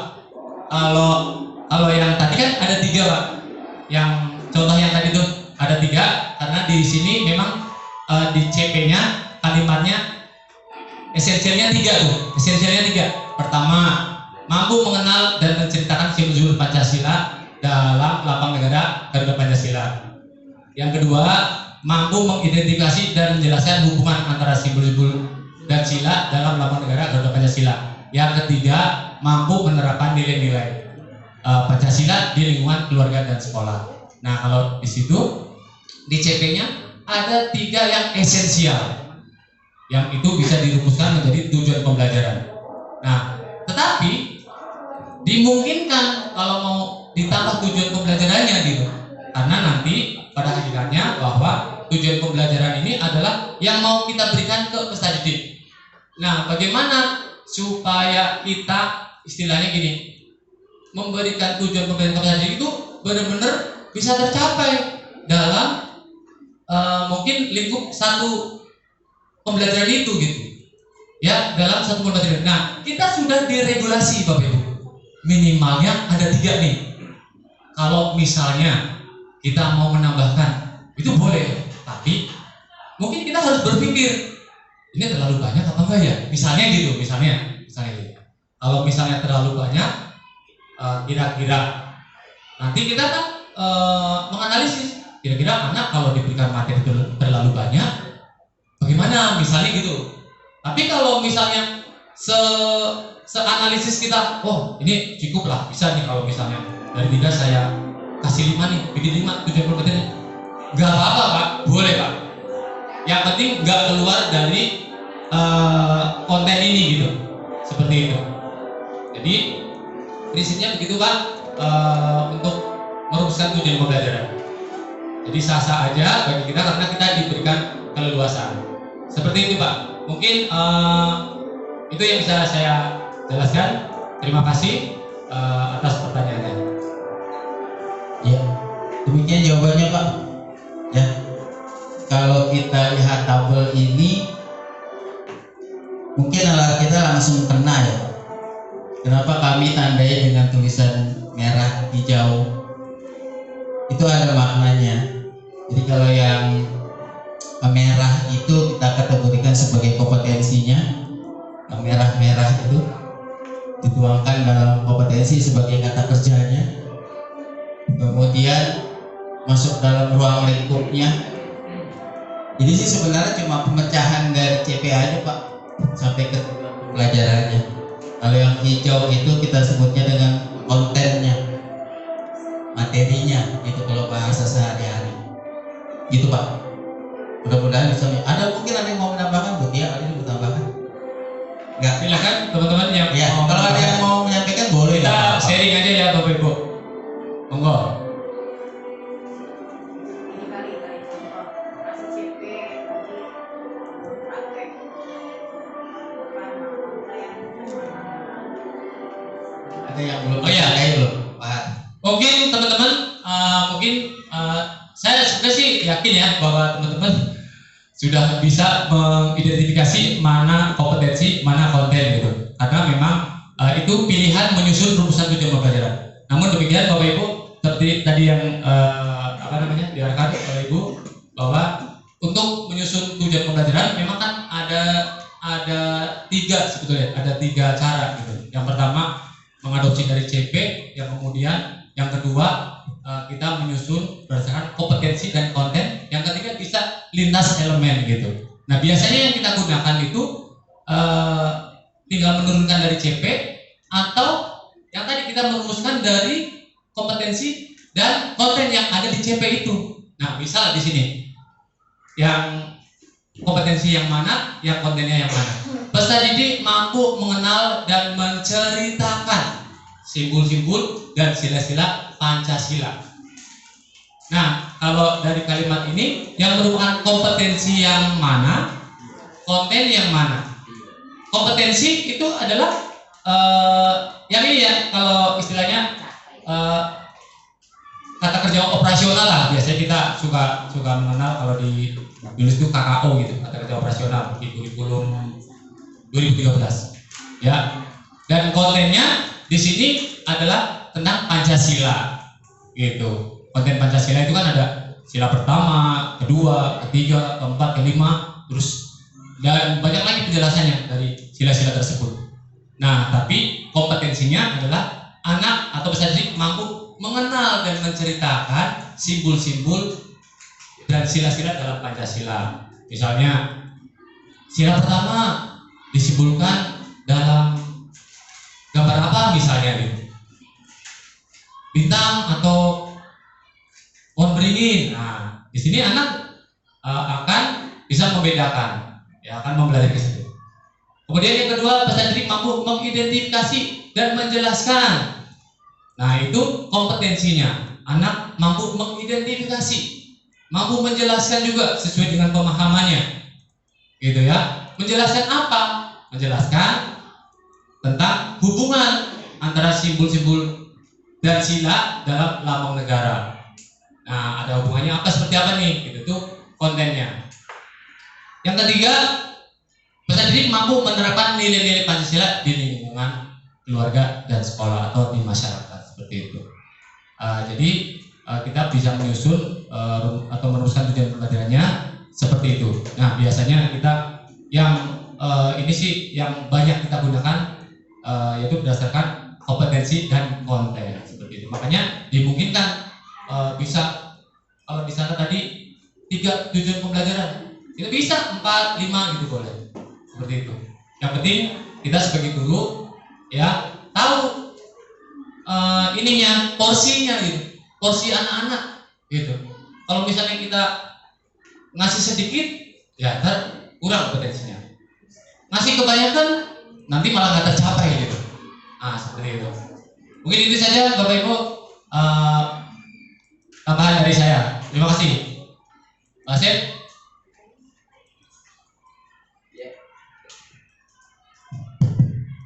Kalau yang tadi kan ada 3 Pak. Yang contoh yang tadi tuh ada 3 karena di sini memang di CP-nya kalimatnya esensialnya 3 tuh. Esensialnya 3. Pertama, mampu mengenal dan menceritakan simbol-simbol Pancasila dalam lambang negara Garuda Pancasila. Yang kedua, mampu mengidentifikasi dan menjelaskan hubungan antara simbol-simbol dan sila dalam lambang negara Garuda Pancasila. Yang ketiga, mampu menerapkan nilai-nilai Pancasila di lingkungan keluarga dan sekolah. Nah, kalau di situ di CP-nya ada 3 yang esensial, yang itu bisa dirumuskan menjadi tujuan pembelajaran. Nah, tetapi dimungkinkan kalau mau ditambah tujuan pembelajarannya gitu, karena nanti pada hakikatnya bahwa tujuan pembelajaran ini adalah yang mau kita berikan ke peserta didik. Nah, bagaimana supaya kita istilahnya gini, memberikan tujuan pembelajaran ke peserta didik itu benar-benar bisa tercapai dalam mungkin lingkup satu pembelajaran itu gitu ya, dalam satu pembelajaran. Nah, kita sudah diregulasi Bapak Ibu, minimalnya ada 3 nih. Kalau misalnya kita mau menambahkan itu boleh, tapi mungkin kita harus berpikir ini terlalu banyak apa enggak ya, misalnya gitu. Kalau misalnya terlalu banyak, kira-kira nanti kita kan menganalisis kira-kira anak kalau diberikan materi terlalu banyak bagaimana misalnya gitu. Tapi kalau misalnya seanalisis kita, oh ini cukup lah, bisa nih kalau misalnya dari 3 saya kasih 5 nih, bikin 5 tujuan pembelajarannya, nggak apa-apa Pak, boleh Pak. Yang penting nggak keluar dari konten ini gitu, seperti itu. Jadi prinsipnya begitu Pak, untuk merumuskan tujuan pembelajaran. Jadi sah-sah aja bagi kita karena kita diberikan keleluasaan. Seperti itu Pak. Mungkin itu yang bisa saya jelaskan. Terima kasih atas pertanyaannya. Ya, demikian jawabannya Pak. Ya, kalau kita lihat tabel ini, mungkin alat kita langsung kena ya. Kenapa kami tandai dengan tulisan merah, hijau? Itu ada maknanya. Jadi kalau yang merah itu kita kategorikan sebagai kompetensinya, merah-merah itu dituangkan dalam kompetensi sebagai kata kerjanya, kemudian masuk dalam ruang lingkupnya. Ini sih sebenarnya cuma pemecahan dari CP aja Pak, sampai ke pelajarannya. Kalau yang hijau itu kita sebutnya dengan kontennya, materinya, itu kalau bahasa sehari-hari gitu Pak. Mudah-mudahan bisa. Ada mungkin ada yang mau menambahkan Bu Tia, ada yang mau menambahkan? Enggak, silakan teman-teman yang ya, kalau ada yang mau menyampaikan boleh. Kita sharing aja ya Bapak Ibu, monggo. Ada yang belum? Oh ya, belum Pak. Mungkin teman-teman, saya sebenarnya sih yakin ya bahwa teman-teman sudah bisa mengidentifikasi mana kompetensi, mana konten gitu. Karena memang itu pilihan menyusun rumusan tujuan pembelajaran. Namun demikian Bapak Ibu, seperti tadi yang diarahkan Bapak Ibu, bahwa untuk menyusun tujuan pembelajaran memang kan ada 3 sebetulnya, ada 3 cara gitu. Yang pertama mengadopsi dari CP, yang kemudian yang kedua kita menyusun berdasarkan kompetensi dan konten, yang ketiga bisa lintas elemen gitu. Nah biasanya yang kita gunakan itu tinggal menurunkan dari CP, atau yang tadi kita merumuskan dari kompetensi dan konten yang ada di CP itu. Nah misal di sini yang kompetensi yang mana, yang kontennya yang mana. Peserta didik mampu mengenal dan menceritakan simbol-simbol dan sila-sila Pancasila. Nah, kalau dari kalimat ini yang merupakan kompetensi yang mana, konten yang mana. Kompetensi itu adalah yang ini ya, kalau istilahnya kata kerja operasional lah. Biasanya kita suka mengenal kalau di Yunus itu KKO gitu, kata kerja operasional di kurikulum 2013. Ya. Dan kontennya di sini adalah tentang Pancasila. Gitu. Konten Pancasila itu kan ada sila pertama, kedua, ketiga, keempat, kelima, terus dan banyak lagi penjelasannya dari sila-sila tersebut. Nah, tapi kompetensinya adalah anak atau peserta didik mampu mengenal dan menceritakan simbol-simbol dan sila-sila dalam Pancasila. Misalnya, sila pertama disimbolkan dalam gambar apa misalnya gitu. Bintang atau pohon beringin. Nah, di sini anak akan bisa membedakan, ya akan mempelajari situ. Kemudian yang kedua, peserta didik mampu mengidentifikasi dan menjelaskan. Nah, itu kompetensinya. Anak mampu mengidentifikasi, mampu menjelaskan juga sesuai dengan pemahamannya, gitu ya. Menjelaskan apa? Menjelaskan tentang hubungan antara simbol-simbol dan sila dalam lambang negara. Nah, ada hubungannya apa, seperti apa nih? Itu tuh kontennya. Yang ketiga, peserta didik mampu menerapkan nilai-nilai Pancasila di lingkungan keluarga dan sekolah atau di masyarakat, seperti itu. Jadi kita bisa menyusun atau meneruskan tujuan pembelajarannya seperti itu. Nah, biasanya kita yang ini sih yang banyak kita gunakan yaitu berdasarkan kompetensi dan konten, seperti itu. Makanya dimungkinkan bisa, kalau di sana tadi 3 tujuan pembelajaran, itu bisa 4, 5 gitu boleh, seperti itu. Yang penting kita sebagai guru ya tahu ininya, porsinya gitu, porsi anak-anak gitu. Kalau misalnya kita ngasih sedikit, ya ntar kurang potensinya. Ngasih kebanyakan, nanti malah nggak tercapai gitu. Nah, seperti itu. Mungkin itu saja Bapak Ibu tambahan dari saya. Terima kasih. Pak Asep.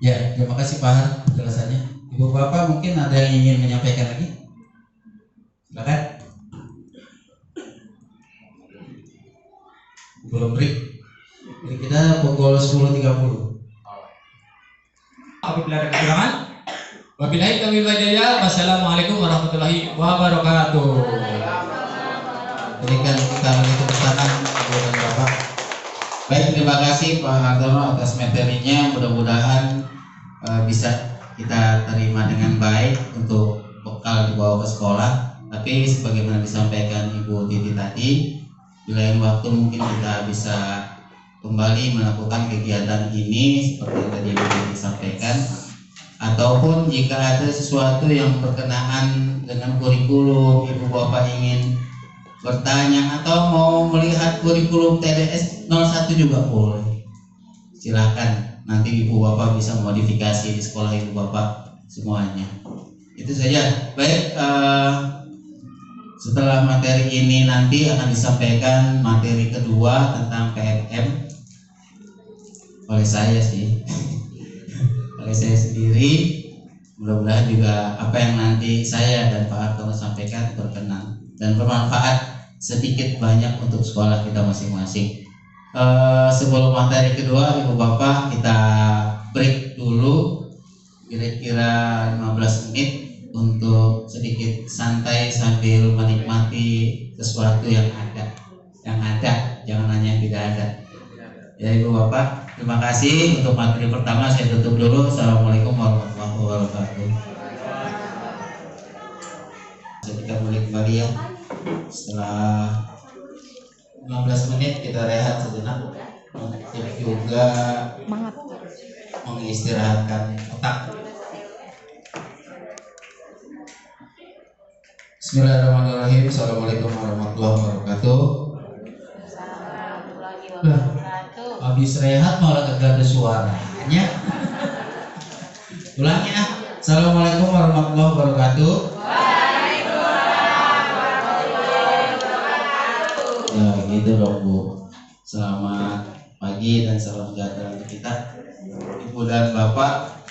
Ya, terima kasih Pak Har penjelasannya. Ibu Bapak mungkin ada yang ingin menyampaikan lagi? Silakan. Belum break. Jadi kita pukul 10.30. Apabila ada kekurangan, wabillahi taufiq wal hidayah. Wassalamualaikum warahmatullahi wabarakatuh. Berikan kita tepuk tangan buat Bapak. Baik, terima kasih Pak Hartono atas materinya. Mudah-mudahan bisa kita terima dengan baik untuk bekal dibawa ke sekolah. Tapi sebagaimana disampaikan Ibu Titi tadi, di lain waktu mungkin kita bisa kembali melakukan kegiatan ini seperti yang tadi Ibu Titi sampaikan. Ataupun jika ada sesuatu yang berkenaan dengan kurikulum, Ibu Bapak ingin bertanya atau mau melihat kurikulum TDS 01 juga boleh. Silakan, nanti Ibu Bapak bisa modifikasi di sekolah Ibu Bapak semuanya. Itu saja. Baik, setelah materi ini nanti akan disampaikan materi kedua tentang PMM oleh saya sih. Oleh saya sendiri. Mudah-mudahan juga apa yang nanti saya dan Pak Hartono sampaikan berkenan dan bermanfaat sedikit banyak untuk sekolah kita masing-masing. Sebelum materi kedua, Ibu Bapak, kita break dulu kira-kira 15 menit untuk sedikit santai sambil menikmati sesuatu yang ada. Yang ada, jangan hanya yang tidak ada. Ya Ibu Bapak, terima kasih. Untuk materi pertama saya tutup dulu. Assalamualaikum warahmatullahi wabarakatuh. Kita boleh kembali ya. Setelah 15 menit kita rehat sejenak untuk juga mengistirahatkan otak. Bismillahirrahmanirrahim. Assalamualaikum warahmatullahi wabarakatuh. Habis rehat malah kagak ada suaranya. Ulangnya. Assalamualaikum warahmatullahi wabarakatuh. Ya gitu dong Bu. Selamat pagi dan salam sejahtera untuk kita, Ibu dan Bapak.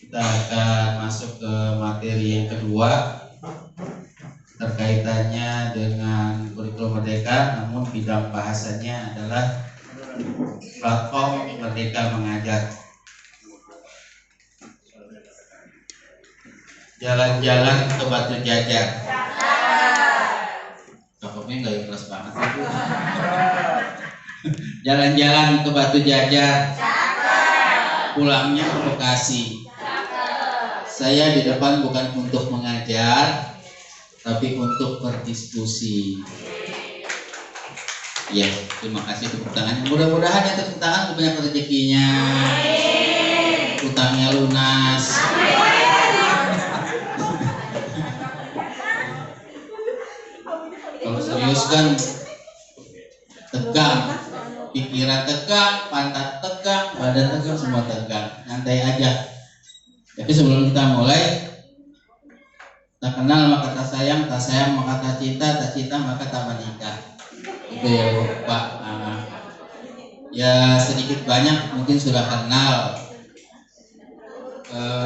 Kita akan masuk ke materi yang kedua terkaitannya dengan kurikulum Merdeka, namun bidang bahasanya adalah platform Merdeka Mengajar. Jalan-jalan ke Batu Jajar. Cakepnya nggak ikhlas banget sih Bu. Jalan-jalan ke Batu Jajar. Pulangnya ke Bekasi. Saya di depan bukan untuk mengajar, tapi untuk berdiskusi. Ya, terima kasih tepuk tangan. Mudah-mudahan ya tepuk tangan banyak rezekinya, utangnya lunas. serius kan tegang, pikiran tegang, pantat tegang, badan tegang, semua tegang. Santai aja. Tapi sebelum kita mulai, tak kenal maka tak sayang maka tak cinta maka tak menikah. Itu ya Pak. Ya sedikit banyak mungkin sudah kenal.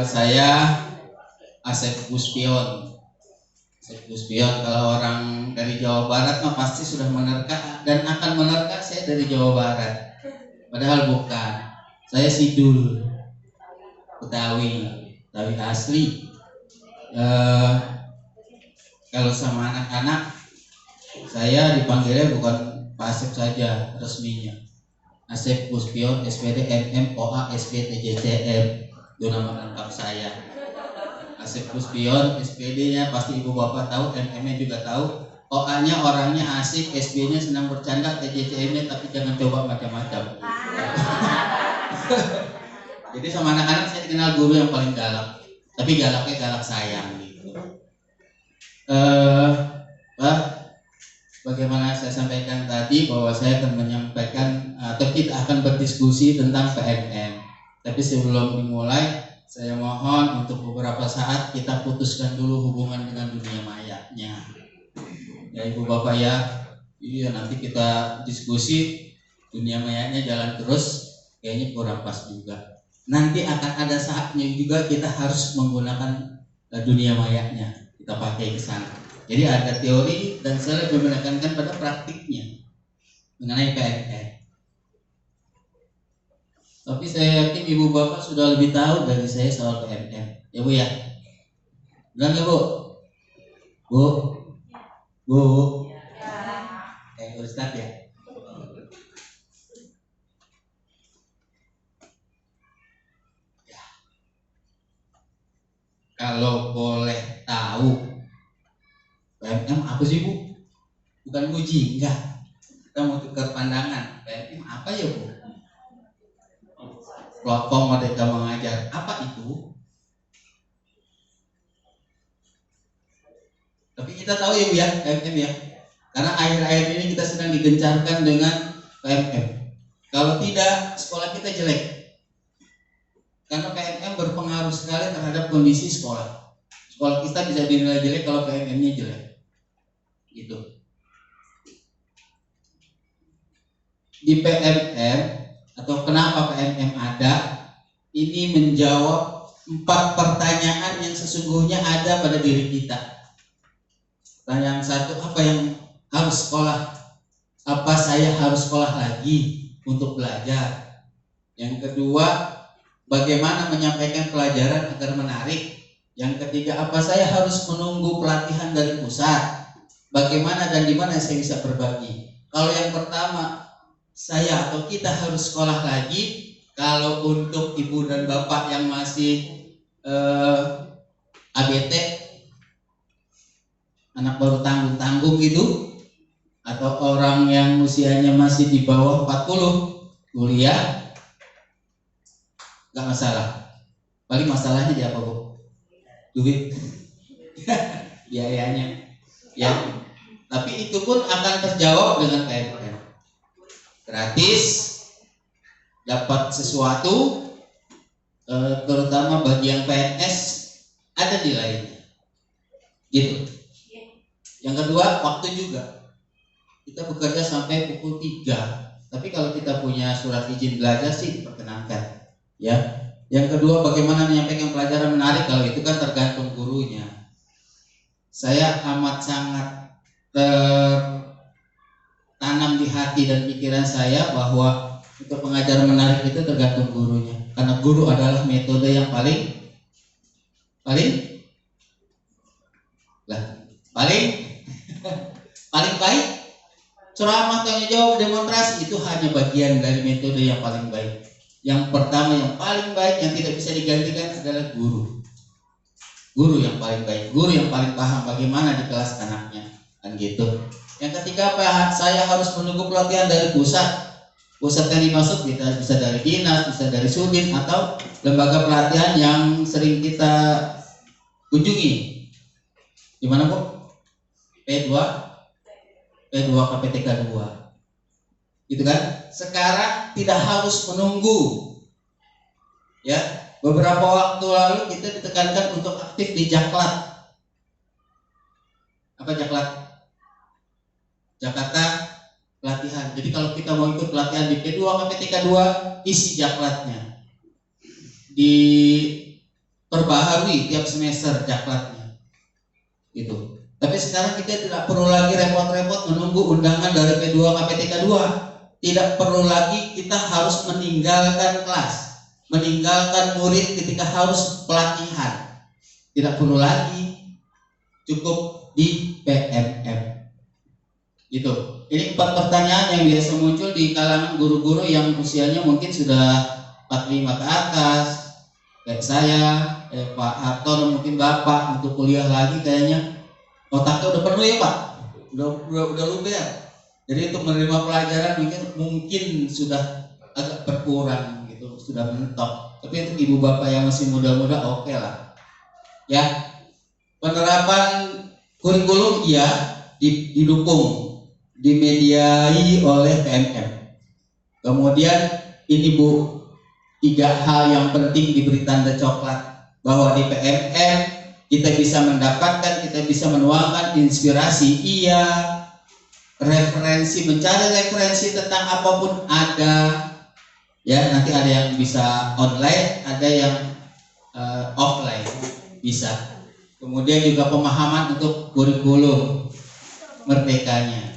Saya Asep Guspion. Asep Guspion, kalau orang dari Jawa Barat mah pasti sudah menerka dan akan menerka saya dari Jawa Barat. Padahal bukan. Saya Sidul, Betawi asli. Kalau sama anak-anak saya dipanggilnya bukan Pak Asep saja resminya. Asep Guspion, SPD MM OA SP TJCM, itu nama lengkap saya. Asep Guspion, SPD-nya pasti ibu bapak tahu, MM-nya juga tahu. OA-nya orangnya asik, SB-nya senang bercanda, TJCM-nya tapi jangan coba macam-macam. Jadi sama anak-anak saya dikenal guru yang paling galak, tapi galaknya galak sayang gitu. Pak, bagaimana saya sampaikan tadi bahwa saya akan menyampaikan atau kita akan berdiskusi tentang PMM. Tapi sebelum dimulai, saya mohon untuk beberapa saat kita putuskan dulu hubungan dengan dunia mayanya. Ya ibu bapak ya, iya nanti kita diskusi dunia mayanya jalan terus, kayaknya kurang pas juga. Nanti akan ada saatnya juga kita harus menggunakan dunia mayanya, kita pakai ke sana. Jadi ada teori dan saya lebih menekankan pada praktiknya mengenai PNN. Tapi saya yakin ibu bapak sudah lebih tahu dari saya soal PNN. Ya bu ya? Benar nggak bu? Bu? Ustadz ya? Kalau boleh tahu, PMM apa sih bu? Bukan uji, enggak. Kita mau tukar pandangan. PMM apa ya bu? Platform Merdeka Mengajar, apa itu? Tapi kita tahu ya bu ya, PMM ya. Karena akhir-akhir ini kita sedang digencarkan dengan PMM. Kalau tidak, sekolah kita jelek. Karena PMM berpengaruh sekali terhadap kondisi sekolah. Sekolah kita bisa dinilai jelek kalau PMM-nya jelek. Gitu. Di PMM atau kenapa PMM ada, ini menjawab 4 pertanyaan yang sesungguhnya ada pada diri kita. Pertanyaan 1, apa yang harus sekolah? Apa saya harus sekolah lagi untuk belajar? Yang kedua, bagaimana menyampaikan pelajaran agar menarik? Yang ketiga, apa saya harus menunggu pelatihan dari pusat? Bagaimana dan di mana saya bisa berbagi? Kalau yang pertama, saya atau kita harus sekolah lagi. Kalau untuk ibu dan bapak yang masih ABT, anak baru tanggung-tanggung gitu, atau orang yang usianya masih di bawah 40 kuliah, nggak masalah. Paling masalahnya di apa bu? Duit, biayanya. Ya, tapi itu pun akan terjawab dengan PMM. Gratis, dapat sesuatu, terutama bagi yang PNS ada nilainya. Gitu. Yang kedua, waktu juga. Kita bekerja sampai pukul 3. Tapi kalau kita punya surat izin belajar sih diperkenankan. Ya. Yang kedua, bagaimana menyampaikan pelajaran menarik? Kalau itu kan tergantung gurunya. Saya amat sangat tertanam di hati dan pikiran saya bahwa untuk pengajaran menarik itu tergantung gurunya. Karena guru adalah metode yang paling baik. Ceramah, tanya jawab, demonstrasi itu hanya bagian dari metode yang paling baik. Yang pertama yang paling baik yang tidak bisa digantikan adalah guru. Guru yang paling baik, guru yang paling paham bagaimana di kelas anaknya, kan gitu. Yang ketiga, apa? Saya harus menunggu pelatihan dari pusat. Pusat yang dimaksud bisa dari dinas, bisa dari sudin atau lembaga pelatihan yang sering kita kunjungi. Di mana bu? P2, P2 KPTK 2. Gitu kan? Sekarang tidak harus menunggu. Ya, beberapa waktu lalu kita ditekankan untuk aktif di Jaklat. Apa Jaklat? Jakarta Pelatihan. Jadi kalau kita mau ikut pelatihan di P2 KPTK 2, isi Jaklatnya. Diperbaharui tiap semester Jaklatnya. Gitu. Tapi sekarang kita tidak perlu lagi repot-repot menunggu undangan dari P2 KPTK 2. Tidak perlu lagi kita harus meninggalkan kelas, meninggalkan murid ketika harus pelatihan. Tidak perlu lagi, cukup di PMM. Gitu. Ini 4 pertanyaan yang biasa muncul di kalangan guru-guru yang usianya mungkin sudah 45 ke atas, kayak saya, Pak Hartono, mungkin Bapak untuk kuliah lagi kayaknya otaknya udah penuh ya Pak, udah luber. Jadi untuk menerima pelajaran mungkin sudah agak berkurang gitu, sudah mentok. Tapi untuk ibu bapak yang masih muda-muda oke lah. Ya, penerapan kurikulum iya didukung, dimediai oleh PMM. Kemudian ini Bu, 3 hal yang penting diberi tanda coklat, bahwa di PMM kita bisa mendapatkan, kita bisa menuangkan inspirasi, iya, referensi, mencari referensi tentang apapun ada, ya nanti ada yang bisa online, ada yang offline bisa. Kemudian juga pemahaman untuk kurikulum merdekanya.